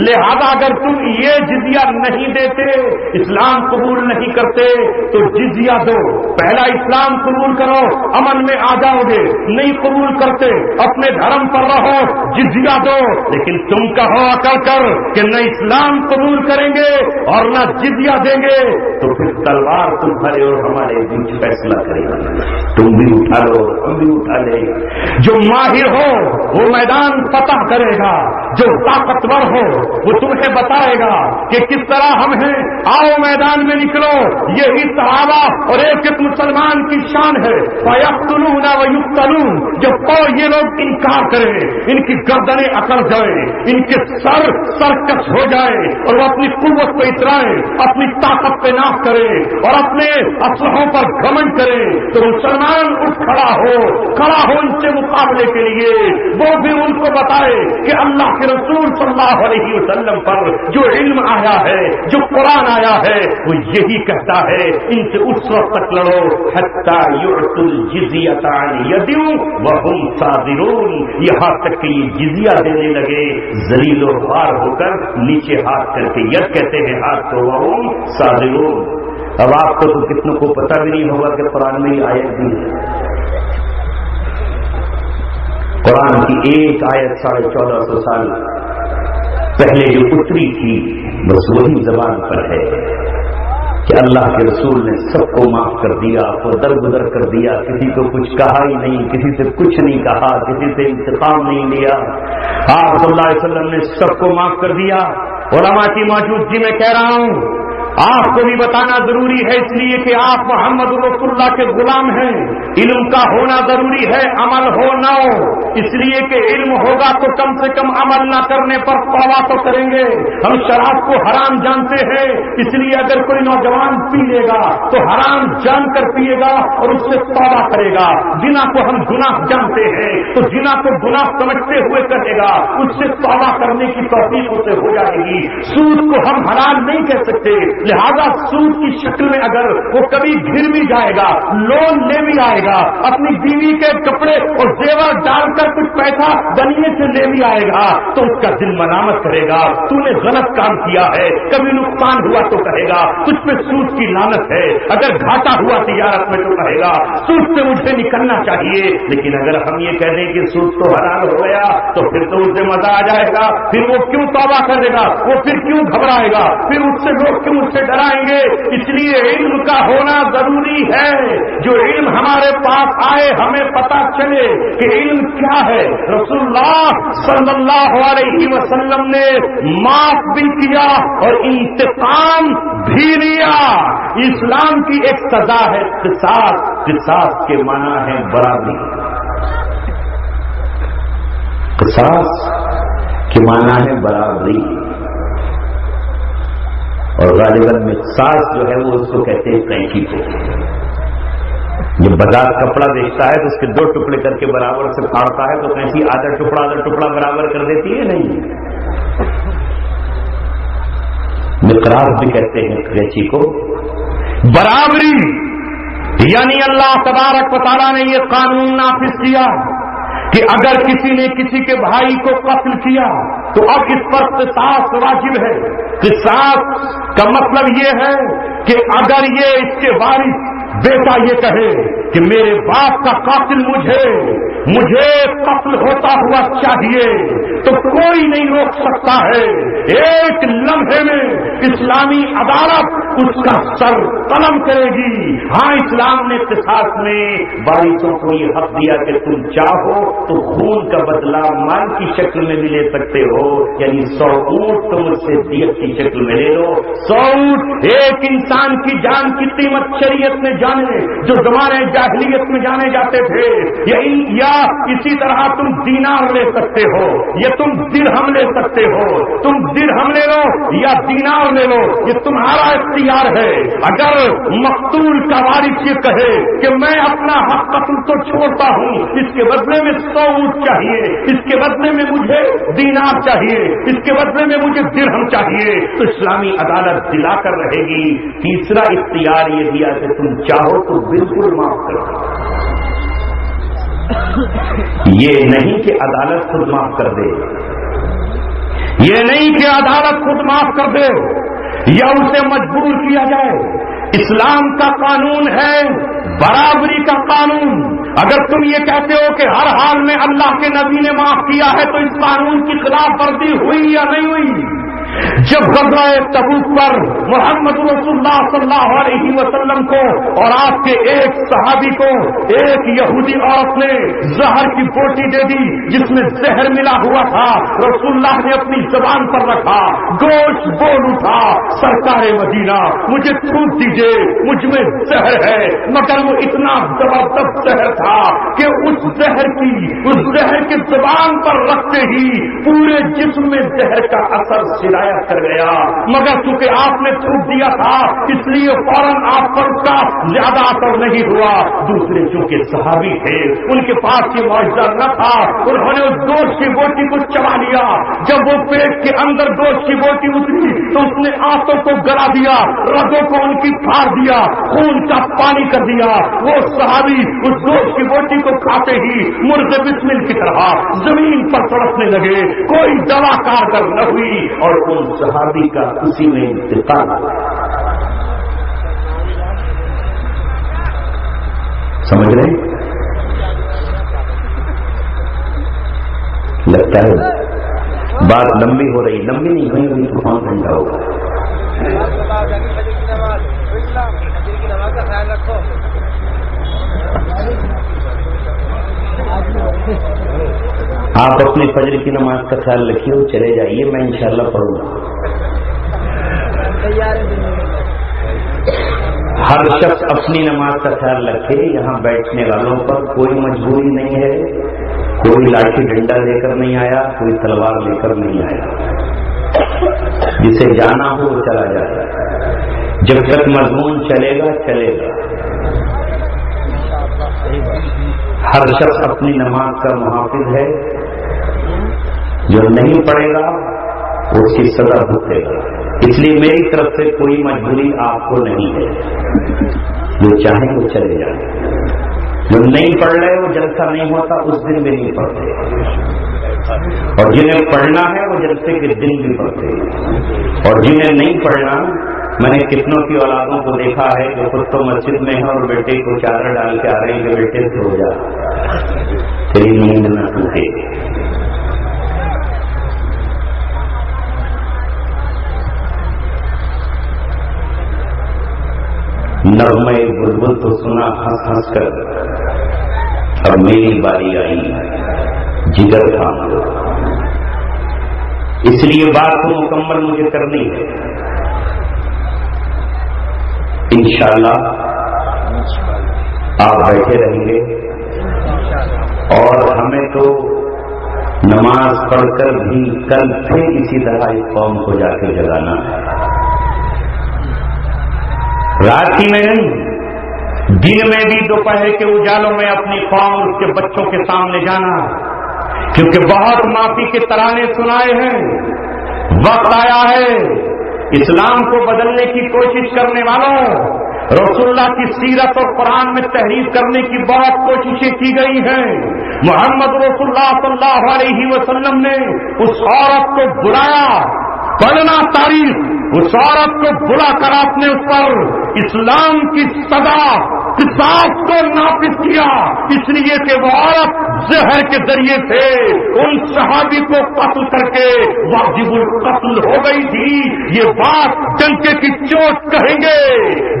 لہذا اگر تم یہ جزیہ نہیں دیتے، اسلام قبول نہیں کرتے، تو جزیہ دو. پہلا اسلام قبول کرو، امن میں آ جاؤ گے. نہیں قبول کرتے، اپنے دھرم پر رہو، جزیہ دو. لیکن تم کہو عقل کر کہ نہ اسلام قبول کریں گے اور نہ جزیہ دیں گے، تو پھر تلوار تمہارے اور ہمارے بیچ فیصلہ کرے گی. تم بھی اٹھا لو، ہم بھی اٹھا لیں. جو ماہر ہو وہ میدان فتح کرے گا، جو طاقتور ہو وہ تمہیں بتائے گا کہ کس طرح ہم ہیں. آؤ میدان میں نکلو. یہی صحابہ اور ایک مسلمان کی شان ہے. فَيَقْتُلُونَ وَيُقْتَلُونَ. جب یہ لوگ انکار کریں، ان کی گردنیں اکڑ جائیں، ان کے سرکش ہو جائے اور وہ اپنی قوت پہ اترائیں، اپنی طاقت پہ ناز کریں اور اپنے اسلحوں پر گھمنڈ کریں، تو مسلمان اٹھ کھڑا ہو ان سے مقابلے کے لیے. وہ بھی ان کو بتائے کہ اللہ کے رسول صلی اللہ علیہ وسلم پر جو علم آیا ہے، جو قرآن آیا ہے، وہ یہی کہتا ہے ان سے اس وقت تک لڑو حتی یعطوا الجزیۃ عن ید وہم صاغرون. یہاں تک کہ یہ جزیہ دینے لگے ذلیل و خوار ہو کر، نیچے ہاتھ کر کے. ید کہتے ہیں ہاتھ کو، وہم صاغرون. اب آپ کو تو کتنوں کو پتہ بھی نہیں ہوگا کہ قرآن میں یہ آیت بھی ہے. قرآن کی ایک آیت 1450 سال پہلے جو اتری تھی بس وہی زبان پر ہے کہ اللہ کے رسول نے سب کو معاف کر دیا، کو درگزر کر دیا، کسی کو کچھ کہا ہی نہیں، کسی سے کچھ نہیں کہا، کسی سے انتقام نہیں لیا. آپ صلی اللہ علیہ وسلم نے سب کو معاف کر دیا. علماء کی موجودگی میں کہہ رہا ہوں، آپ کو بھی بتانا ضروری ہے، اس لیے کہ آپ محمد رسول اللہ کے غلام ہیں. علم کا ہونا ضروری ہے، عمل ہو نہ ہو. اس لیے کہ علم ہوگا تو کم سے کم عمل نہ کرنے پر توبہ تو کریں گے. ہم شراب کو حرام جانتے ہیں، اس لیے اگر کوئی نوجوان پی لے گا تو حرام جان کر پیے گا اور اس سے توبہ کرے گا. زنا کو ہم گناہ جانتے ہیں تو زنا کو گناہ سمجھتے ہوئے کرے گا، اس سے توبہ کرنے کی توفیق اسے ہو جائے گی. سود کو ہم حلال نہیں کہہ سکتے، لہذا سود کی شکل میں اگر وہ کبھی گر بھی جائے گا، لون لے بھی آئے گا، اپنی بیوی کے کپڑے اور زیور ڈال کر کچھ پیسہ بنیے سے لے بھی آئے گا، تو اس کا دل ملامت کرے گا، تو نے غلط کام کیا ہے. کبھی نقصان ہوا تو کہے گا تجھ پہ سود کی لعنت ہے. اگر گھاٹا ہوا تجارت میں تو کہے گا سود سے مجھے نکلنا چاہیے. لیکن اگر ہم یہ کہہ دیں کہ سود تو حلال ہو گیا تو پھر تو اسے مزہ آ جائے گا، پھر وہ کیوں توبہ کرے گا، وہ پھر کیوں گھبرائے گا، پھر اس سے لوگ کیوں سے ڈرائیں گے. اس لیے علم کا ہونا ضروری ہے. جو علم ہمارے پاس آئے ہمیں پتا چلے کہ علم کیا ہے. رسول اللہ صلی اللہ علیہ وسلم نے معاف بھی کیا اور انتقام بھی لیا. اسلام کی ایک سزا ہے قصاص. قصاص کے معنی ہے برابری. قصاص کے معنی ہے برابری. اور غالباً میں ساس جو ہے وہ اس کو کہتے ہیں قینچی کو. جب بازار کپڑا بیچتا ہے تو اس کے 2 ٹکڑے کر کے برابر سے پھاڑتا ہے تو قینچی آدھا ٹکڑا برابر کر دیتی ہے. نہیں، مقراض بھی کہتے ہیں قینچی کو. برابری یعنی اللہ تبارک و تعالیٰ نے یہ قانون نافذ کیا کہ اگر کسی نے کسی کے بھائی کو قتل کیا تو اب اس پر قصاص واجب ہے. قصاص کا مطلب یہ ہے کہ اگر یہ اس کے وارث بیٹا یہ کہے کہ میرے باپ کا قاتل مجھے قتل ہوتا ہوا چاہیے تو کوئی نہیں روک سکتا ہے. ایک لمحے میں اسلامی عدالت اس کا سر قلم کرے گی. ہاں، اسلام نے قصاص میں وارثوں کو یہ حق دیا کہ تم چاہو تو خون کا بدلہ مال کی شکل میں بھی لے سکتے ہو. یعنی 100 اونٹ تم اس سے دیت کی شکل میں لے لو. 100 اونٹ ایک انسان کی جان کی قیمت شریعت میں جانے جو زمانے جاہلیت میں جانے جاتے تھے. یا اسی طرح تم دینار لے سکتے ہو یا تم درہم لے سکتے ہو. تم درہم لے لو یا دینار لے لو، یہ تمہارا اختیار ہے. اگر مقتول کا وارث یہ کہے کہ میں اپنا حق قتل تو چھوڑتا ہوں، اس کے بدلے میں 100 اونٹ چاہیے، اس کے بدلے میں مجھے دینار چاہیے، اس کے بدلے میں مجھے درہم چاہیے، تو اسلامی عدالت دلا کر رہے گی. تیسرا اختیار یہ دیا کہ تم چاہو تو بالکل معاف کرو. یہ نہیں کہ عدالت خود معاف کر دے. یہ نہیں کہ عدالت خود معاف کر دے یا اسے مجبور کیا جائے. اسلام کا قانون ہے برابری کا قانون. اگر تم یہ کہتے ہو کہ ہر حال میں اللہ کے نبی نے معاف کیا ہے تو اس قانون کی خلاف ورزی ہوئی یا نہیں ہوئی؟ جب غزوہ تبوک پر محمد رسول اللہ صلی اللہ علیہ وسلم کو اور آپ کے ایک صحابی کو ایک یہودی عورت نے زہر کی بوٹی دے دی جس میں زہر ملا ہوا تھا، رسول اللہ نے اپنی زبان پر رکھا، گوشت بول اٹھا، سرکار مدینہ مجھے تھوک دیجیے، مجھ میں زہر ہے. مگر وہ اتنا زبردست زہر تھا کہ اس زہر کے زبان پر رکھتے ہی پورے جسم میں زہر کا اثر سرایت کر گیا. مگر چونکہ آپ نے تھوک دیا تھا اس لیے فوراً آپ پر اس کا زیادہ اثر نہیں ہوا. دوسرے چونکہ صحابی تھے ان کے پاس یہ معجزہ نہ تھا، انہوں نے اس گوشت کی بوٹی کو چبا لیا. جب وہ پیٹ کے اندر گوشت کی بوٹی اتری تو اس نے آنتوں کو گلا دیا، رگوں کو ان کی پھاڑ دیا، خون کا پانی کر دیا. وہ صحابی اس گوشت کی بوٹی کو کھاتے ہی مرغ بسمل کی طرح زمین پر تڑپنے لگے. کوئی دوا کارگر نہ ہوئی اور ان صحابی کا اسی میں انتقال ہوا. سمجھ رہے؟ لگتا ہے بات لمبی ہو رہی، لمبی نہیں ہوئی تو 5 گھنٹہ ہوگا. آپ اپنے فجر کی نماز کا خیال رکھیے اور چلے جائیے، میں انشاءاللہ پڑھوں گا. ہر شخص اپنی نماز کا خیال رکھے. یہاں بیٹھنے والوں پر کوئی مجبوری نہیں ہے، کوئی لاٹھی ڈنڈا لے کر نہیں آیا، کوئی تلوار لے کر نہیں آیا. جسے جانا ہو وہ چلا جائے. جب تک مضمون چلے گا چلے گا. ہر شخص اپنی نماز کا محافظ ہے. جو نہیں پڑھے گا اس کی سزا بھگتے گا. اس لیے میری طرف سے کوئی مجبوری آپ کو نہیں ہے. جو چاہیں وہ چلے جائیں. جو نہیں پڑھ رہے وہ جلسہ نہیں ہوتا اس دن بھی نہیں پڑھتے، اور جنہیں پڑھنا ہے وہ جلسے کے دن بھی پڑھتے. اور جنہیں نہیں پڑھنا، میں نے کتنوں کی اولادوں کو دیکھا ہے جو خود تو مسجد میں ہے اور بیٹے کو چادر ڈال کے آ رہے ہیں کہ بیٹے سو جا، تیری نیند نہ ٹوٹے. نغمہ بلبل تو سنا ہنس ہنس کر، اب میری باری آئی جگر تھام لو. اس لیے بات کو مکمل مجھے کرنی ہے. انشاءاللہ آپ بیٹھے رہیں گے اور ہمیں تو نماز پڑھ کر بھی کل پھر اسی طرح اس قوم کو جا کے جگانا ہے. رات ہی میں نہیں، دن میں بھی دوپہر کے اجالوں میں اپنی قوم اور اس کے بچوں کے سامنے جانا، کیونکہ بہت معافی کے ترانے سنائے ہیں. وقت آیا ہے اسلام کو بدلنے کی کوشش کرنے والوں. رسول اللہ کی سیرت اور قرآن میں تحریف کرنے کی بہت کوششیں کی گئی ہیں. محمد رسول اللہ صلی اللہ علیہ وسلم نے اس عورت کو بلایا، پڑھنا تاریخ، اس عورت کو بلا کر آپ نے اس پر اسلام کی سزا قصاص کو نافذ کیا، اس لیے کہ وہ عورت زہر کے ذریعے سے ان صحابی کو قتل کر کے واجب القتل ہو گئی تھی. یہ بات ڈنکے کی چوٹ کہیں گے.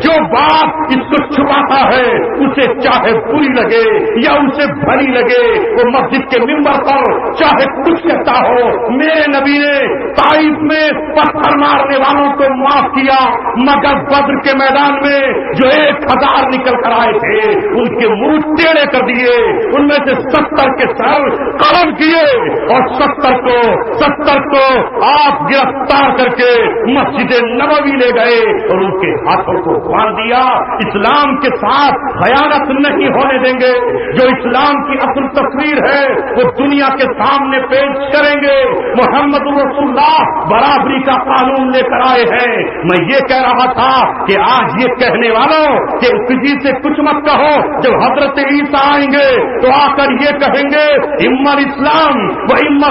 جو بات اس کو چھپاتا ہے اسے چاہے بری لگے یا اسے بھلی لگے، وہ مسجد کے ممبر پر چاہے کچھ کہتا ہو. میرے نبی نے طائف میں پتھر مارنے والوں کو معاف کیا، مگر بدر کے میدان میں جو 1000 نکل کر آئے تھے ان کے منہ ٹیڑے کر دیے. ان میں سے 70 کے سر قلم کیے اور 70 کو آپ گرفتار کر کے مسجد نبوی لے گئے اور ان کے ہاتھوں کو باندھ دیا. اسلام کے ساتھ خیانت نہیں ہونے دیں گے. جو اسلام کی اصل تصویر ہے وہ دنیا کے سامنے پیش کریں گے. محمد رسول اللہ برابری کا قانون لے کر آئے ہیں. میں یہ کہہ رہا تھا کہ آج یہ کہنے والوں کہ کسی سے کچھ مت کہو، جب حضرت عیسیٰ آئیں گے تو آ کر یہ کہیں گے اما الاسلام و اما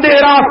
13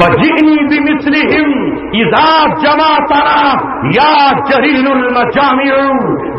بجئنی بمثلہم اذا جمعتنا یا جریل المجامع،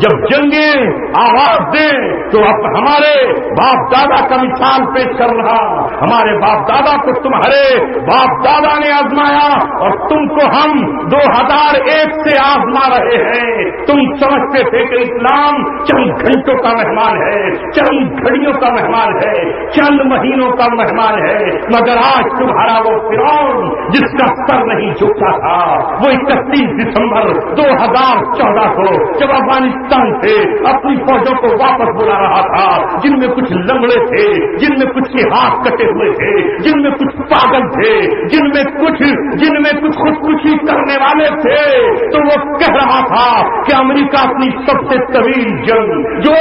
جب جنگیں آواز دیں تو اب ہمارے باپ دادا کا مثال پیش کر رہا، ہمارے باپ دادا کو تمہارے باپ دادا نے آزمایا اور تم کو ہم 2001 سے آزما رہے ہیں۔ تم سمجھتے تھے کہ اسلام چند گھنٹوں کا مہمان ہے، چند گھڑیوں کا مہمان ہے، چند مہینوں کا مہمان ہے، مگر آج تمہارا وہ فرعون جس کا سر نہیں جھکتا تھا، وہ 31 دسمبر 2014 کو جب افغانستان سے اپنی فوجوں کو واپس بلا رہا تھا، جن میں کچھ لنگڑے تھے، جن میں کچھ کے ہاتھ کٹے ہوئے تھے، جن میں کچھ پاگل تھے، جن میں کچھ خودکشی کرنے والے تھے، تو وہ کہہ رہا تھا کہ امریکہ اپنی سب سے طویل جنگ جو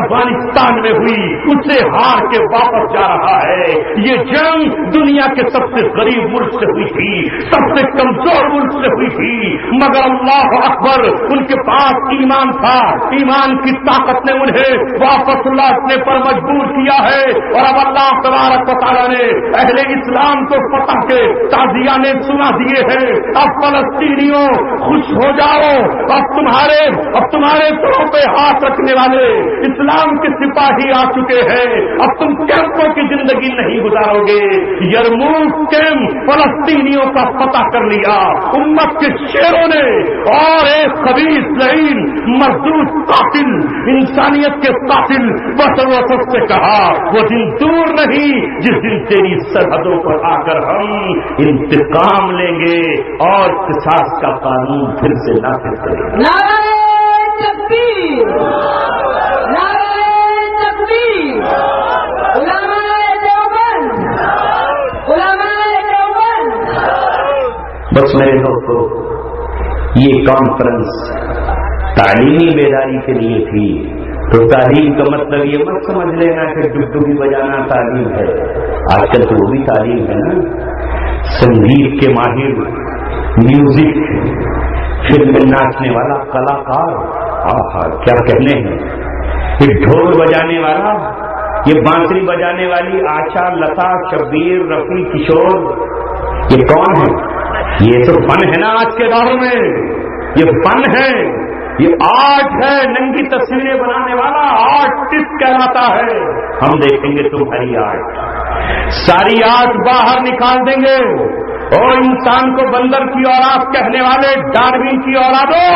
افغانستان میں ہوئی اس سے ہار کے واپس جا رہا ہے۔ یہ جنگ دنیا کے سب سے غریب ملک سے ہوئی تھی، سب سے کمزور ملک سے ہوئی تھی، مگر اللہ اکبر ان کے پاس ایمان تھا، ایمان کی طاقت نے انہیں واپس لوٹنے پر مجبور کیا ہے، اور اب اللہ تبارک و تعالیٰ نے اہل اسلام کو فتح کے تعزیانے سنا دیے ہیں۔ اب فلسطینیوں خوش ہو جاؤ، اب تمہارے سروں پہ ہاتھ رکھنے والے اسلام کے سپاہی آ چکے ہیں، اب تم کیمپوں کی زندگی نہیں گزارو گے۔ یرموک کیمپ فلسطینیوں کا فتح کر لیا امت کے شیروں نے، اور ایک خبیث لعین مردود قاتل، انسانیت کے قاتل بشر وسط سے کہا وہ دن دور نہیں جس دن تیری سرحدوں پر آ کر ہم انتقام لیں گے اور قصاص کا قانون پھر سے نافذ کریں گے۔ نعرہ تکبیر، نعرہ تکبیر، علماء دیوبند، علماء دیوبند۔ بس میرے دوستو، یہ کانفرنس تعلیمی بیداری کے لیے تھی، تو تعلیم کا مطلب یہ مت سمجھ لینا کہ ڈبڈبی بجانا تعلیم ہے، آج کل تو وہ بھی تعلیم ہے نا۔ سنگیت کے ماہر، میوزک، فلم میں ناچنے والا کلاکار، آہا کیا کہنے ہیں، یہ ڈھول بجانے والا، یہ بانسری بجانے والی آشا، لتا، شبیر، رفیع، کشور، یہ کون ہے؟ یہ تو فن ہے نا آج کے دور میں، یہ فن ہے، یہ آرٹ ہے، ننگی تصویریں بنانے والا آرٹسٹ کہلاتا ہے۔ ہم دیکھیں گے تمہاری آرٹ، ساری آرٹ باہر نکال دیں گے، اور انسان کو بندر کی اولاد کہنے والے ڈاروین کی اولادوں،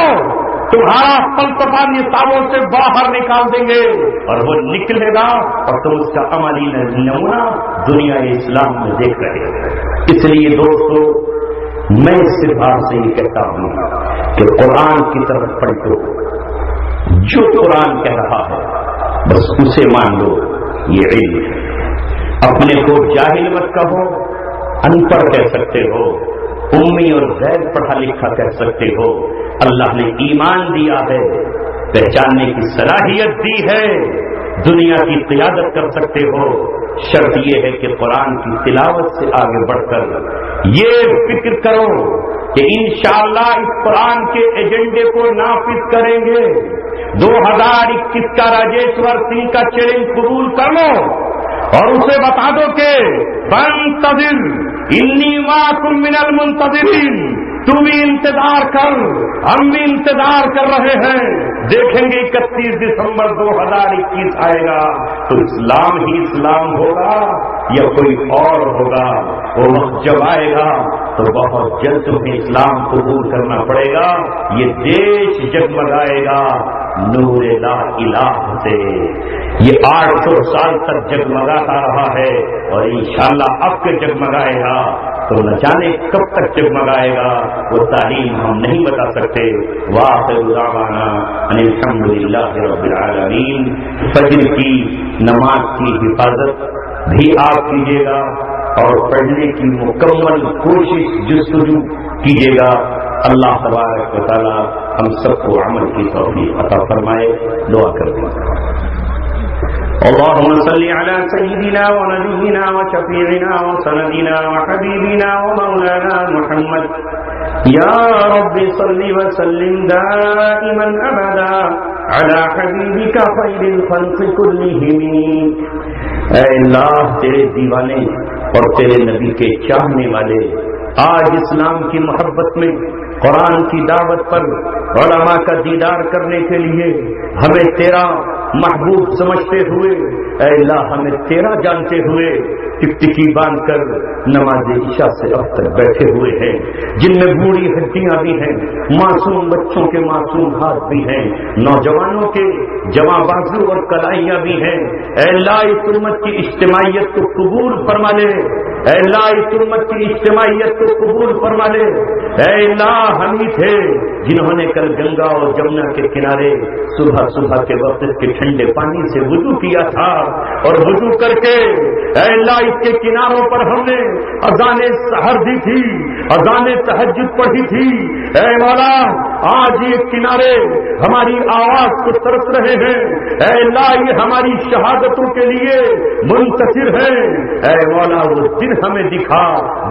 تمہارا فلسفہ نصابوں سے باہر نکال دیں گے، اور وہ نکلے گا اور تم اس کا عملی نمونہ دنیا اسلام میں دیکھ رہے ہیں۔ اس لیے دوستو، میں صرف آپ سے یہ کہتا ہوں کہ قرآن کی طرف پلٹو، جو قرآن کہہ رہا ہے بس اسے مان لو، یہ علم ہے۔ اپنے کو جاہل مت کہو، ان پڑھ کہہ سکتے ہو، امی اور غیر پڑھا لکھا کہہ سکتے ہو، اللہ نے ایمان دیا ہے، پہچاننے کی صلاحیت دی ہے، دنیا کی قیادت کر سکتے ہو، شرط یہ ہے کہ قرآن کی تلاوت سے آگے بڑھ کر یہ فکر کرو کہ انشاءاللہ اس قرآن کے ایجنڈے کو نافذ کریں گے۔ 2021 کا راجیشور سنگھ کا چیلنج قبول کر لو اور اسے بتا دو کہ فانتظر انی معکم من المنتظرین، تم بھی انتظار کر، ہم بھی انتظار کر رہے ہیں، دیکھیں گے 31 دسمبر 2021 آئے گا تو اسلام ہی اسلام ہوگا یا کوئی اور ہوگا۔ وہ وقت جب آئے گا تو بہت جلد تمہیں اسلام قبول کرنا پڑے گا، یہ دیش جگمگائے گا نور لا الہ سے۔ یہ 800 سال تک جگمگاتا رہا ہے اور انشاءاللہ اب کے جگمگائے گا، تو نہ جانے کب تک جگمگائے گا، وہ تعلیم ہم نہیں بتا سکتے۔ وآخر دعوانا ان الحمدللہ رب العالمین۔ فجر کی نماز کی حفاظت بھی آپ کیجیے گا اور پڑھنے کی مکمل کوشش جستجو کیجیے گا۔ اللہ تبارک و تعالی ہم سب کو عمل کی توفیق عطا فرمائے۔ دعا کرتے ہیں۔ اللهم صل على سيدنا ونبينا وشفيعنا وسندنا وحبيبنا ومولانا محمد يا رب صل وسلم دائما ابدا على حبيبك خير الخلق كلهم۔ اے اللہ، تیرے دیوانے اور تیرے نبی کے چاہنے والے آج اسلام کی محبت میں، قرآن کی دعوت پر، علماء کا دیدار کرنے کے لیے ہمیں تیرا محبوب سمجھتے ہوئے، اے اللہ ہمیں تیرا جانتے ہوئے ٹکٹکی باندھ کر نماز عشاء سے اب تک بیٹھے ہوئے ہیں، جن میں بوڑھی ہڈیاں بھی ہیں، معصوم بچوں کے معصوم ہاتھ بھی ہیں، نوجوانوں کے جواں بازو اور کلائیاں بھی ہیں۔ اے اللہ اس امت کی اجتماعیت کو قبول فرما لے، اے اللہ اس امت کی اجتماعیت کو قبول فرما لے۔ اے اللہ ہم ہی تھے جنہوں نے کل گنگا اور جمنا کے کنارے صبح صبح کے وقت کے ٹھنڈے پانی سے وضو کیا تھا، اور وضو کر کے اے اللہ اس کے کناروں پر ہم نے اذان سحر دی تھی، اذان تہجد پڑھی تھی۔ اے مولا آج یہ کنارے ہماری آواز کو ترس رہے ہیں، اے اللہ یہ ہماری شہادتوں کے لیے منتظر ہیں۔ اے مولا وہ دن ہمیں دکھا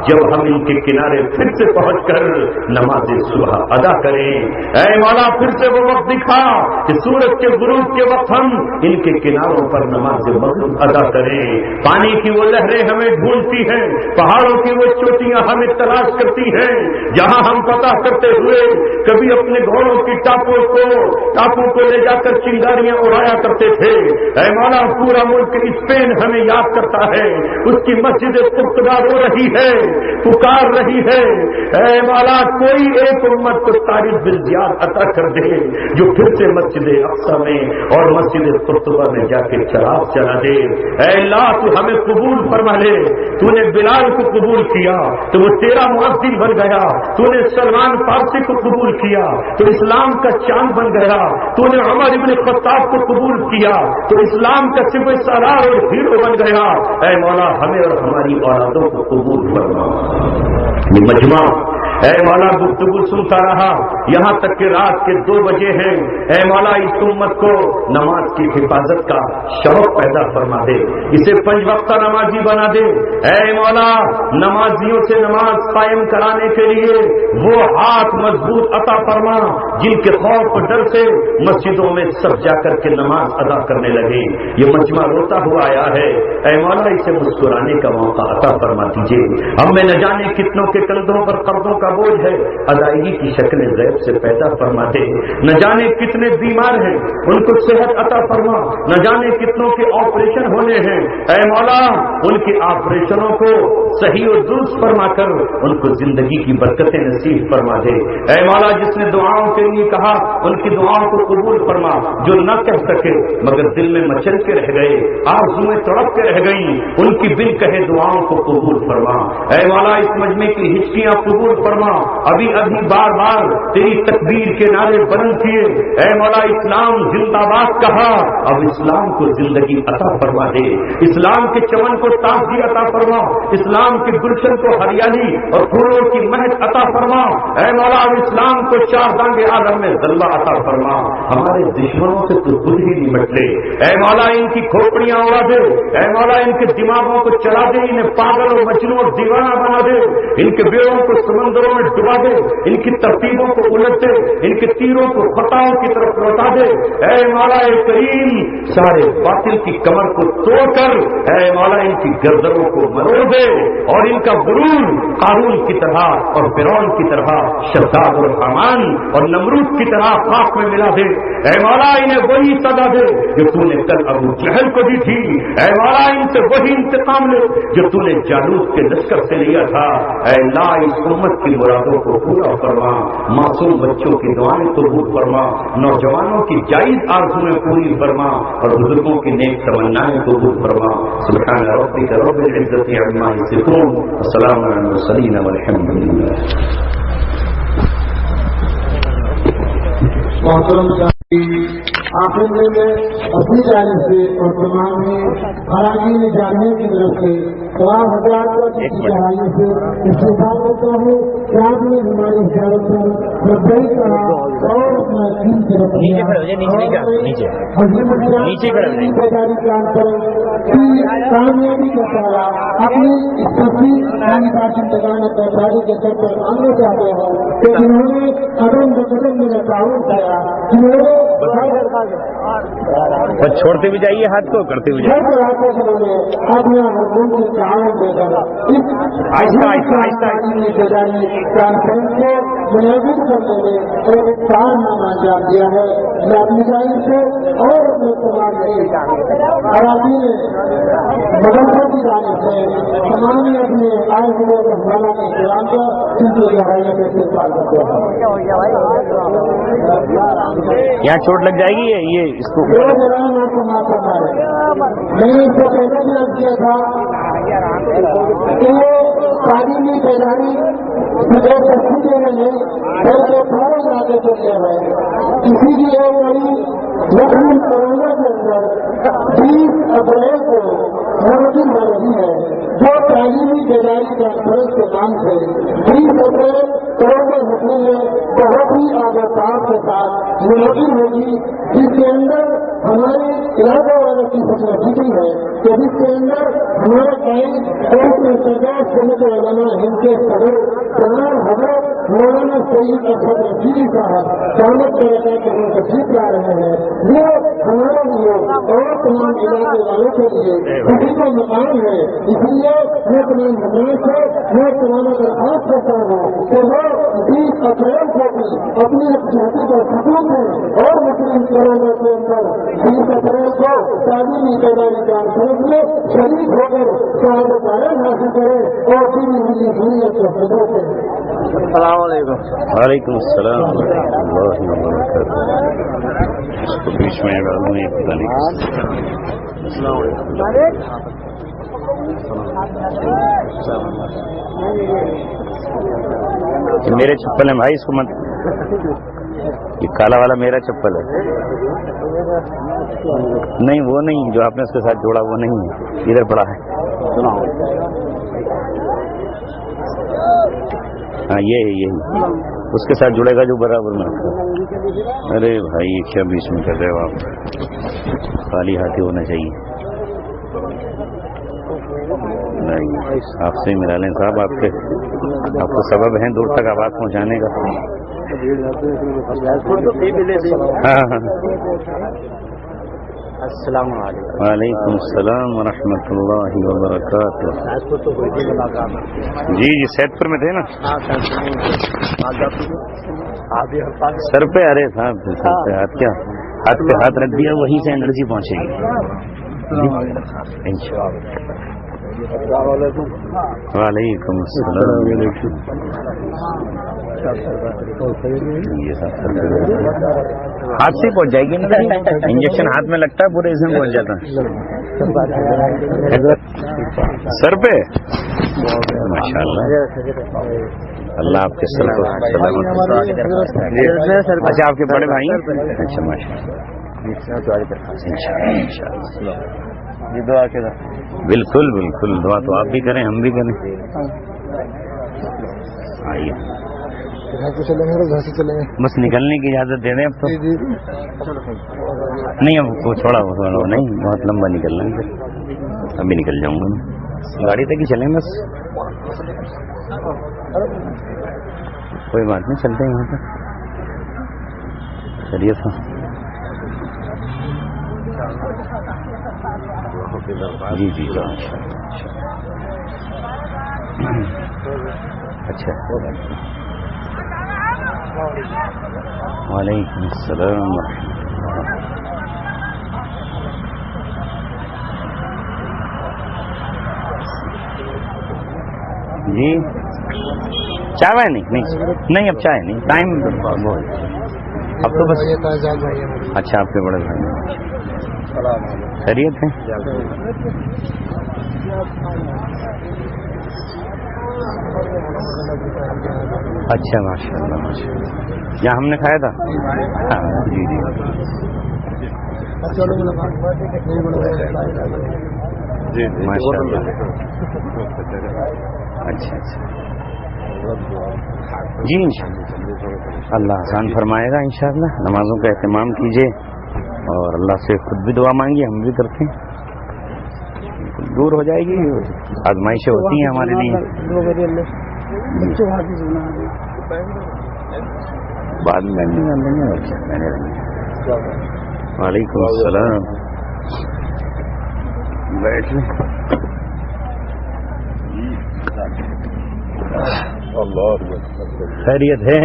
جب ہم ان کے کنارے پھر سے پہنچ کر نماز صبح ادا کریں۔ اے مولا پھر سے وہ وقت دکھا کہ سورج کے غروب کے وقت ہم ان کے کناروں پر نماز مغرب ادا کریں۔ پانی کی وہ لہریں ہمیں ڈھونڈتی ہیں، پہاڑوں کی وہ چوٹیاں ہمیں تلاش کرتی ہیں، جہاں ہم فتح کرتے ہوئے کبھی اپنے گھوڑوں کی ٹاپوں کو لے جا کر چنگاریاں اڑایا کرتے تھے۔ اے مولا پورا ملک اسپین ہمیں یاد کرتا ہے، اس کی مسجد قرطبہ رو رہی ہے، پکار رہی ہے۔ اے مولا کوئی ایک امت کو تاریخ بالزیاد عطا کر دے جو پھر سے مسجد اقصی میں اور مسجد قرطبہ میں جا کے چراغ چلا دے۔ اے اللہ تو ہمیں قبول فرما لے۔ تو نے بلال کو قبول کیا تو وہ تیرا مؤذن بن گیا، تو نے سلمان فارسی کو قبول کیا تو اسلام کا چاند بن گیا، تو نے عمر ابن خطاب کو قبول کیا تو اسلام کا سپہ سالار اور ہیرو بن گیا۔ اے مولا ہمیں اور ہماری اولادوں کو قبول فرما۔ یہ مجمع اے مولا گفتگو سنتا رہا یہاں تک کہ رات کے 2 بجے ہیں۔ اے مولا اس امت کو نماز کی حفاظت کا شوق پیدا فرما دے، اسے 5 وقتہ نمازی بنا دے۔ اے مولا نمازیوں سے نماز قائم کرانے کے لیے وہ ہاتھ مضبوط عطا فرما جن کے خوف ڈر سے مسجدوں میں سب جا کر کے نماز ادا کرنے لگے۔ یہ مجمع روتا ہوا آیا ہے، اے مولا اسے مسکرانے کا موقع عطا فرما دیجیے۔ ہم میں نہ جانے کتنوں کے کندھوں پر قرضوں کا بوجھ ہے، ادائیگی کی شکلیں غیب سے پیدا فرما دے۔ نہ جانے کتنے بیمار ہیں ان کو صحت عطا فرما، نہ جانے کتنوں کے آپریشن ہونے ہیں، اے مولا ان کے آپریشنوں کو صحیح اور درست فرما کر ان کو زندگی کی برکتیں نصیب فرما دے۔ اے مولا جس نے دعاؤں کے لیے کہا ان کی دعاؤں کو قبول فرما، جو نہ کہہ سکے مگر دل میں مچل کے رہ گئے، آرزویں تڑپ کے رہ گئیں، ان کی بن کہے دعاؤں کو قبول فرما۔ اے مولا اس مجمع کی ہچکیاں قبول فرما، ابھی بار بار تیری تکبیر کے نعرے بلند کیے، اے مولا اسلام زندہ باد کہا، اب اسلام کو زندگی عطا فرما دے، اسلام کے چمن کو تازگی عطا فرما، اسلام کے گلشن کو ہریالی اور پھولوں کی مہک عطا فرما۔ اے مولا اب اسلام کو 4 دانگ عالم میں غلبہ عطا فرما، ہمارے دشمنوں سے تو خود ہی نمٹ لے۔ اے مولا ان کی کھوپڑیاں اڑا دے، اے مولا ان کے دماغوں کو چلا دے، انہیں پاگل اور مجنون اور دیوانہ بنا دے، ان کے بیڑوں کو سمندروں میں ڈبا دے، ان کی ترتیبوں کو الٹ دے، ان کے تیروں کو خطاؤں کی طرف لوٹا دے۔ اے مولا کریم سارے باطل کی کمر کو توڑ کر اے مولا ان کی گردنوں کو مروڑ دے، اور ان کا غرور قارون کی طرح اور فرعون کی طرح شداد اور حمان اور نمرود کی طرح خاک میں ملا دے۔ اے مولا انہیں وہی سزا دے جو تو نے کل ابو جہل کو دی تھی، اے مولا ان سے وہی انتقام لے جو تو نے جالوت کے لشکر سے لیا تھا۔ اے اللہ اس امت کی مرادوں کو پورا فرما، معصوم بچوں کی دعائیں قبول فرما، نوجوانوں کی جائز آرزویں پوری فرما، اور بزرگوں کی نیک تمنائیں قبول فرما۔ سبحان ربک رب العزت عما یصفون، والسلام علی المرسلین والحمد للہ۔ آخر میں اپنی جانب سے اور تمام اراکین جامعہ کی طرف سے تمام حضرات کی چڑھائی سے استفاد کرتا ہوں کہ آپ نے ہماری حفاظت پر لبیک کہا اور اپنا دین کی طرف بیداری کام کریں کہ کامیابی کا سارا اپنی اس تصویر تعلیمات انتظام بیداری کے سر پر آنے چاہتے ہیں کہ جنہوں نے قدم بقدم میں تعاون کیا، جنہوں نے بس چھوڑتے بھی جائیے ہاتھ کو، کرتے بھی جائیے آہستہ آہستہ آہستہ کانفرنس کو منعقد کرنے میں ایک کارنامہ انجام دیا ہے۔ میں اپنی جانب سے اور اپنے تمام اراضی مدرسوں کی جانب سے تمام اپنے آئے ہوئے مہمانوں کے احترام کا ان کی گہرائی میں استقبال کرتے ہیں۔ یہاں چوٹ لگ جائے گی، یہ اس کو میں نے اس کو پہلے بھی رکھ دیا تھا کہ تعلیمی بیداری سستی دینے میں بلکہ تھوڑے زیادہ کے لیے ہے۔ کسی بھی ایک بڑی لکھنؤ کرونا کے اندر 20 اپریل کو منعقد ہو رہی ہے، جو تعلیمی بیداری کانفرنس کے نام سے 20 اپریل کرونا حکومت میں بہت ہی آگاہ کے ساتھ منعقد ہوگی، جس کے اندر ہمارے علاقہ والوں کی فکر ہے کہ جس کے اندر ہمارا قائد سرکار سنت علماء ہند کے صدر جناب حضرت مولانا سید افضل رشیدی صاحب قیامت برکات کے لیے تشریف لا رہے ہیں۔ یہ ہمارے لیے اور تمام علاقے والوں کے لیے خوشی کا مقام ہے۔ اس لیے میں تمام حکومت سے میں تمام درخواست کرتا ہوں کہ وہ 20 اپریل کو بھی اپنی چھوٹی کو سکون دیں اور مسلم کرونا کے اندر 20 اپریل کو تعلیمی بیداری کانفرنس میں شریک ہو کر شہادت حاصل کریں اور پوری ملی دنیا کو خبروں سے۔ السلام علیکم۔ وعلیکم السلام ورحمۃ اللہ وبرکاتہ۔ اس کو بیچ میں ڈالوں، یہ پتہ نہیں۔ السلام علیکم۔ میرے چپل ہیں بھائی، اس کو مت، یہ کالا والا میرا چپل ہے۔ نہیں وہ نہیں، جو آپ نے اس کے ساتھ جوڑا وہ نہیں ہے، ادھر پڑا ہے۔ ہاں یہ ہے، یہی اس کے ساتھ جڑے گا جو برابر میں۔ ارے بھائی کیا بیچ میں کر رہے ہو آپ؟ خالی ہاتھی ہونا چاہیے۔ نہیں آپ سے ملا لیں صاحب، آپ کو سبب ہیں دور تک آواز پہنچانے کا۔ ہاں ہاں السلام علیکم۔ وعلیکم السلام ورحمۃ اللہ وبرکاتہ۔ جی جی سیٹ پر میں تھے نا، سر پہ۔ ارے صاحب سر پہ ہاتھ کیا، ہاتھ پہ ہاتھ رکھ دیا، وہیں سے انرجی پہنچے گی انشاءاللہ۔ وعلیکم السلام۔ یہ سب ہاتھ سے پہنچ جائے گی نا، انجیکشن ہاتھ میں لگتا ہے پورے اس میں پہنچ جاتا ہے سر پہ۔ ماشاء اللہ، اللہ آپ کے سر کو سلامت۔ اچھا آپ کے بڑے بھائی؟ اچھا ماشاء اللہ، یہ دعا کے بالکل بالکل، دعا تو آپ بھی کریں ہم بھی کریں۔ آئیے بس نکلنے کی اجازت دے دیں اب تو۔ نہیں اب کو چھوڑا وہ نہیں، بہت لمبا نکلنا ہے، ابھی نکل جاؤں گا، گاڑی تک ہی چلیں بس، کوئی بات نہیں، چلتے ہیں یہاں پہ۔ خیریت ہے؟ جی جی اچھا۔ وعلیکم السلام جی۔ چائے نہیں اب چائے نہیں، ٹائم اب تو بس۔ اچھا آپ کے بڑے بھائی خیریت ہے؟ اچھا ماشاء اللہ ماشاء اللہ، یہاں ہم نے کھایا تھا۔ ہاں جی جی ماشاء اللہ۔ اچھا اچھا جی، اللہ آسان فرمائے گا انشاءاللہ۔ نمازوں کا اہتمام کیجیے اور اللہ سے خود بھی دعا مانگیے، ہم بھی کرتے ہیں، دور ہو جائے گی، آزمائشیں ہوتی ہیں ہمارے لیے، بعد میں وعلیکم السلام. بیٹھ لیں. خیریت ہے؟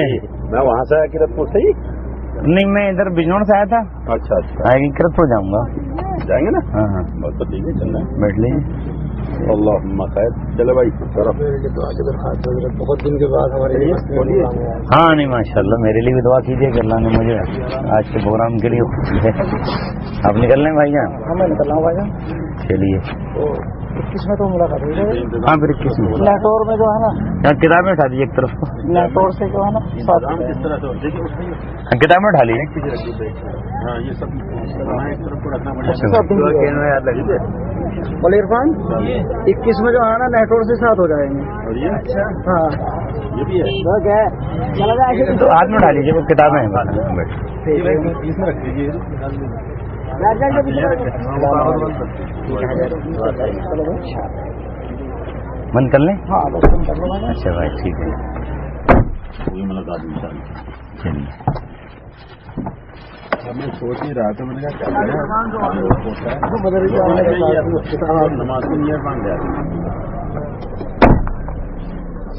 میں وہاں سے آیا کرتپور سے ہی. نہیں میں ادھر بجنور سے آیا تھا. اچھا اچھا آئے کرتپور جاؤں گا. جائیں گے نا. ہاں ہاں بس تو ٹھیک ہے چلنا ہے. بیٹھ لیجیے. اللہم خیر. چلے بھائی طرف بہت دن کے بعد ہمارے لیے ہاں نہیں ماشاء اللہ میرے لیے بھی دعا کیجیے کہ اللہ نے مجھے آج کے پروگرام کے لیے آپ نکل لیں بھائی جان. میں نکل رہا ہوں بھائی جان. چلیے 21 میں تو ملاقات ہوئی ہے. ہاں پھر 21 میں نیٹور میں جو ہے نا کتابیں اٹھا دیجیے ایک طرف کو. نیٹور سے جو ہے نا کس طرح سے دیکھیے اس میں کتابیں اٹھا لیجیے. ہاں یہ سب ایک طرف کو رکھنا پڑے گا. بولے عرفان 21 میں جو ہے نا نیٹور سے ساتھ ہو جائیں گے. اور یہ ہاں یہ بھی ہے. چلا جائے تو ہاتھ میں اٹھا لیجیے وہ کتابیں ہیں. اس میں رکھ دیجیے. بند کر لیں. ہاں اچھا بھائی ٹھیک ہے. وہی ملاقات ان شاء اللہ. چلیے میں سوچ ہی رہا تھا. میں نے کہا نماز کے لیے باندھ گیا.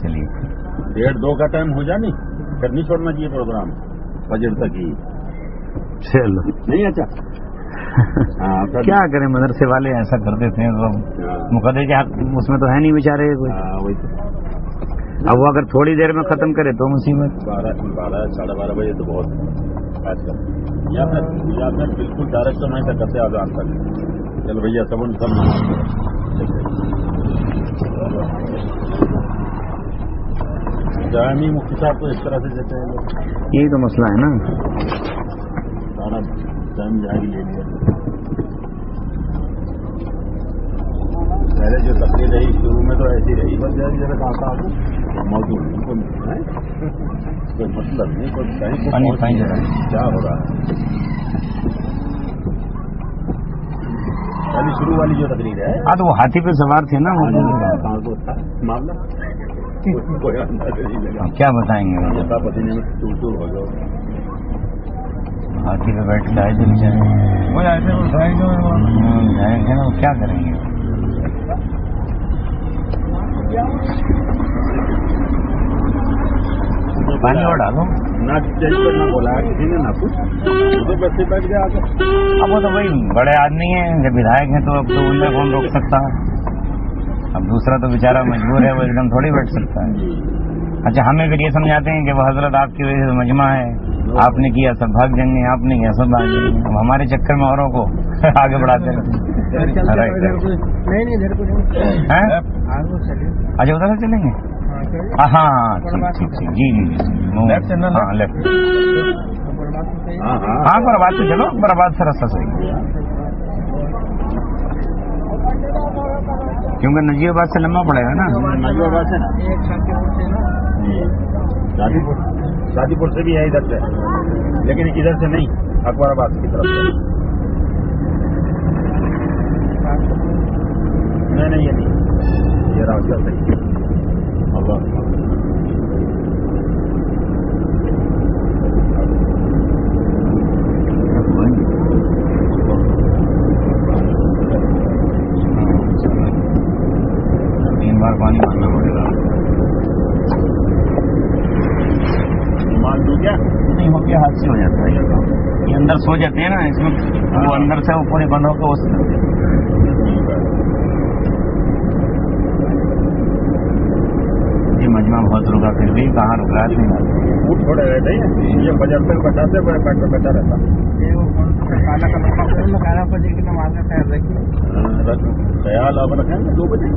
چلیے 1:30 کا ٹائم ہو جائے نہیں پھر نہیں چھوڑنا چاہیے پروگرام فجر تک ہی. چلو نہیں اچھا کیا کریں مدرسے والے ایسا کر دیتے ہیں. تو مقدر کے حق اس میں تو ہے نہیں بیچارے کوئی. وہی اب وہ اگر تھوڑی دیر میں ختم کرے تو مصیبت. 12 ساڑھے 12 بجے تو بہت آج کل یا پھر بالکل ڈائریکٹ نہیں کر کرتے آزان تک. چلو بھیا سب جامع مفتی صاحب کو اس طرح سے دیتے ہیں. یہی تو مسئلہ ہے نا. سارا ٹائم جائے لے لیا. پہلے جو تقریر رہی شروع میں تو ایسی رہی بس جیسے کہا تھا موضوع کوئی مطلب نہیں کوئی کیا ہو رہا ہے. پہلی شروع والی جو تقریر ہے ہاں تو وہ ہاتھی پہ سوار تھے نا. معاملہ کیا بتائیں گے. پسینے میں چور چور ہو جاؤ. ہاتھی پہ بیٹھ کے آئے تھے بیچارے. نا وہ کیا کریں گے. پانی اور ڈالو. نہ نہ بولا کسی نے نہ کچھ تو بچے بیٹھ گیا. اب وہ تو وہی بڑے آدمی ہیں جب ودھائک ہیں تو اب تو انہیں کون روک سکتا ہے. اب دوسرا تو بیچارہ مجبور ہے وہ ایک دم تھوڑی بیٹھ سکتا ہے. اچھا ہمیں پھر یہ سمجھاتے ہیں کہ وہ حضرت آپ کی وجہ سے مجمع ہے آپ نے کیا سب بھاگ جائیں گے آپ نے کیا سب بھاگ جائیں گے. اب ہمارے چکر میں اوروں کو آگے بڑھاتے ہیں. اچھا ادھر سے چلیں گے. ہاں ٹھیک ٹھیک ٹھیک جی جی جی ہاں لیفٹ. ہاں برآباد سے چلو برآباد سے راستہ صحیح کیونکہ نجیب آباد سے لمبا پڑے گا نا. نجیب آباد سے نا شادی پور سے بھی ہے ادھر سے لیکن ادھر سے نہیں اکبر آباد کی طرف سے. نہیں یہ نہیں یہ راستہ صحیح. اللہ بار پانی مانگنا پڑے گا. مان دوں کیا نہیں ہو گیا ہاتھ سے ہو جاتا ہے. یہ اندر سو جاتے ہیں نا اس میں وہ اندر سے اوپر ہی بند ہو کے اس یہ مجمع بہت رکا پھر بھی کہاں رک رہا تھا. فوٹ تھوڑے رہتے ہیں یہ بجٹ تک بچاتے بیٹھا رہتا. خیال آپ رکھیں گے 2 بجے.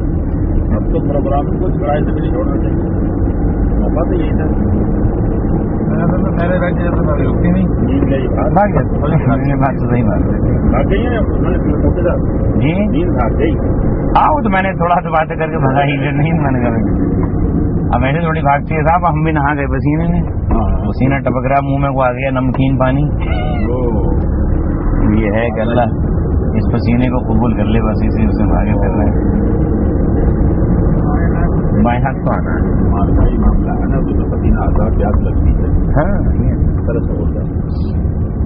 اب تو پروگرام کو کڑائی سے بھی نہیں چھوڑنا چاہیے. موقع تو یہی تھا. بات تو صحیح بات ہے. بھاگ گئی ہیں جی نیند بھاگ گئی. ہاں وہ تو میں نے تھوڑا سا باتیں کر کے بھگا ہی نہیں میں نے کہا اب ایسے تھوڑی بھاگتی ہے صاحب. ہم بھی نہا گئے پسینے میں. پسینہ ٹپک رہا منہ میں کو آ گیا نمکین پانی. یہ ہے کہ اللہ اس پسینے کو قبول کر لے بس اسی سے آگے کر رہے ہیں. بائیں ہاتھ تو آنا ہے. معاملہ ہے نا تو پسینہ آتا پیاس لگتی ہے. ہاں اس طرح سے ہوتا ہے.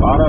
12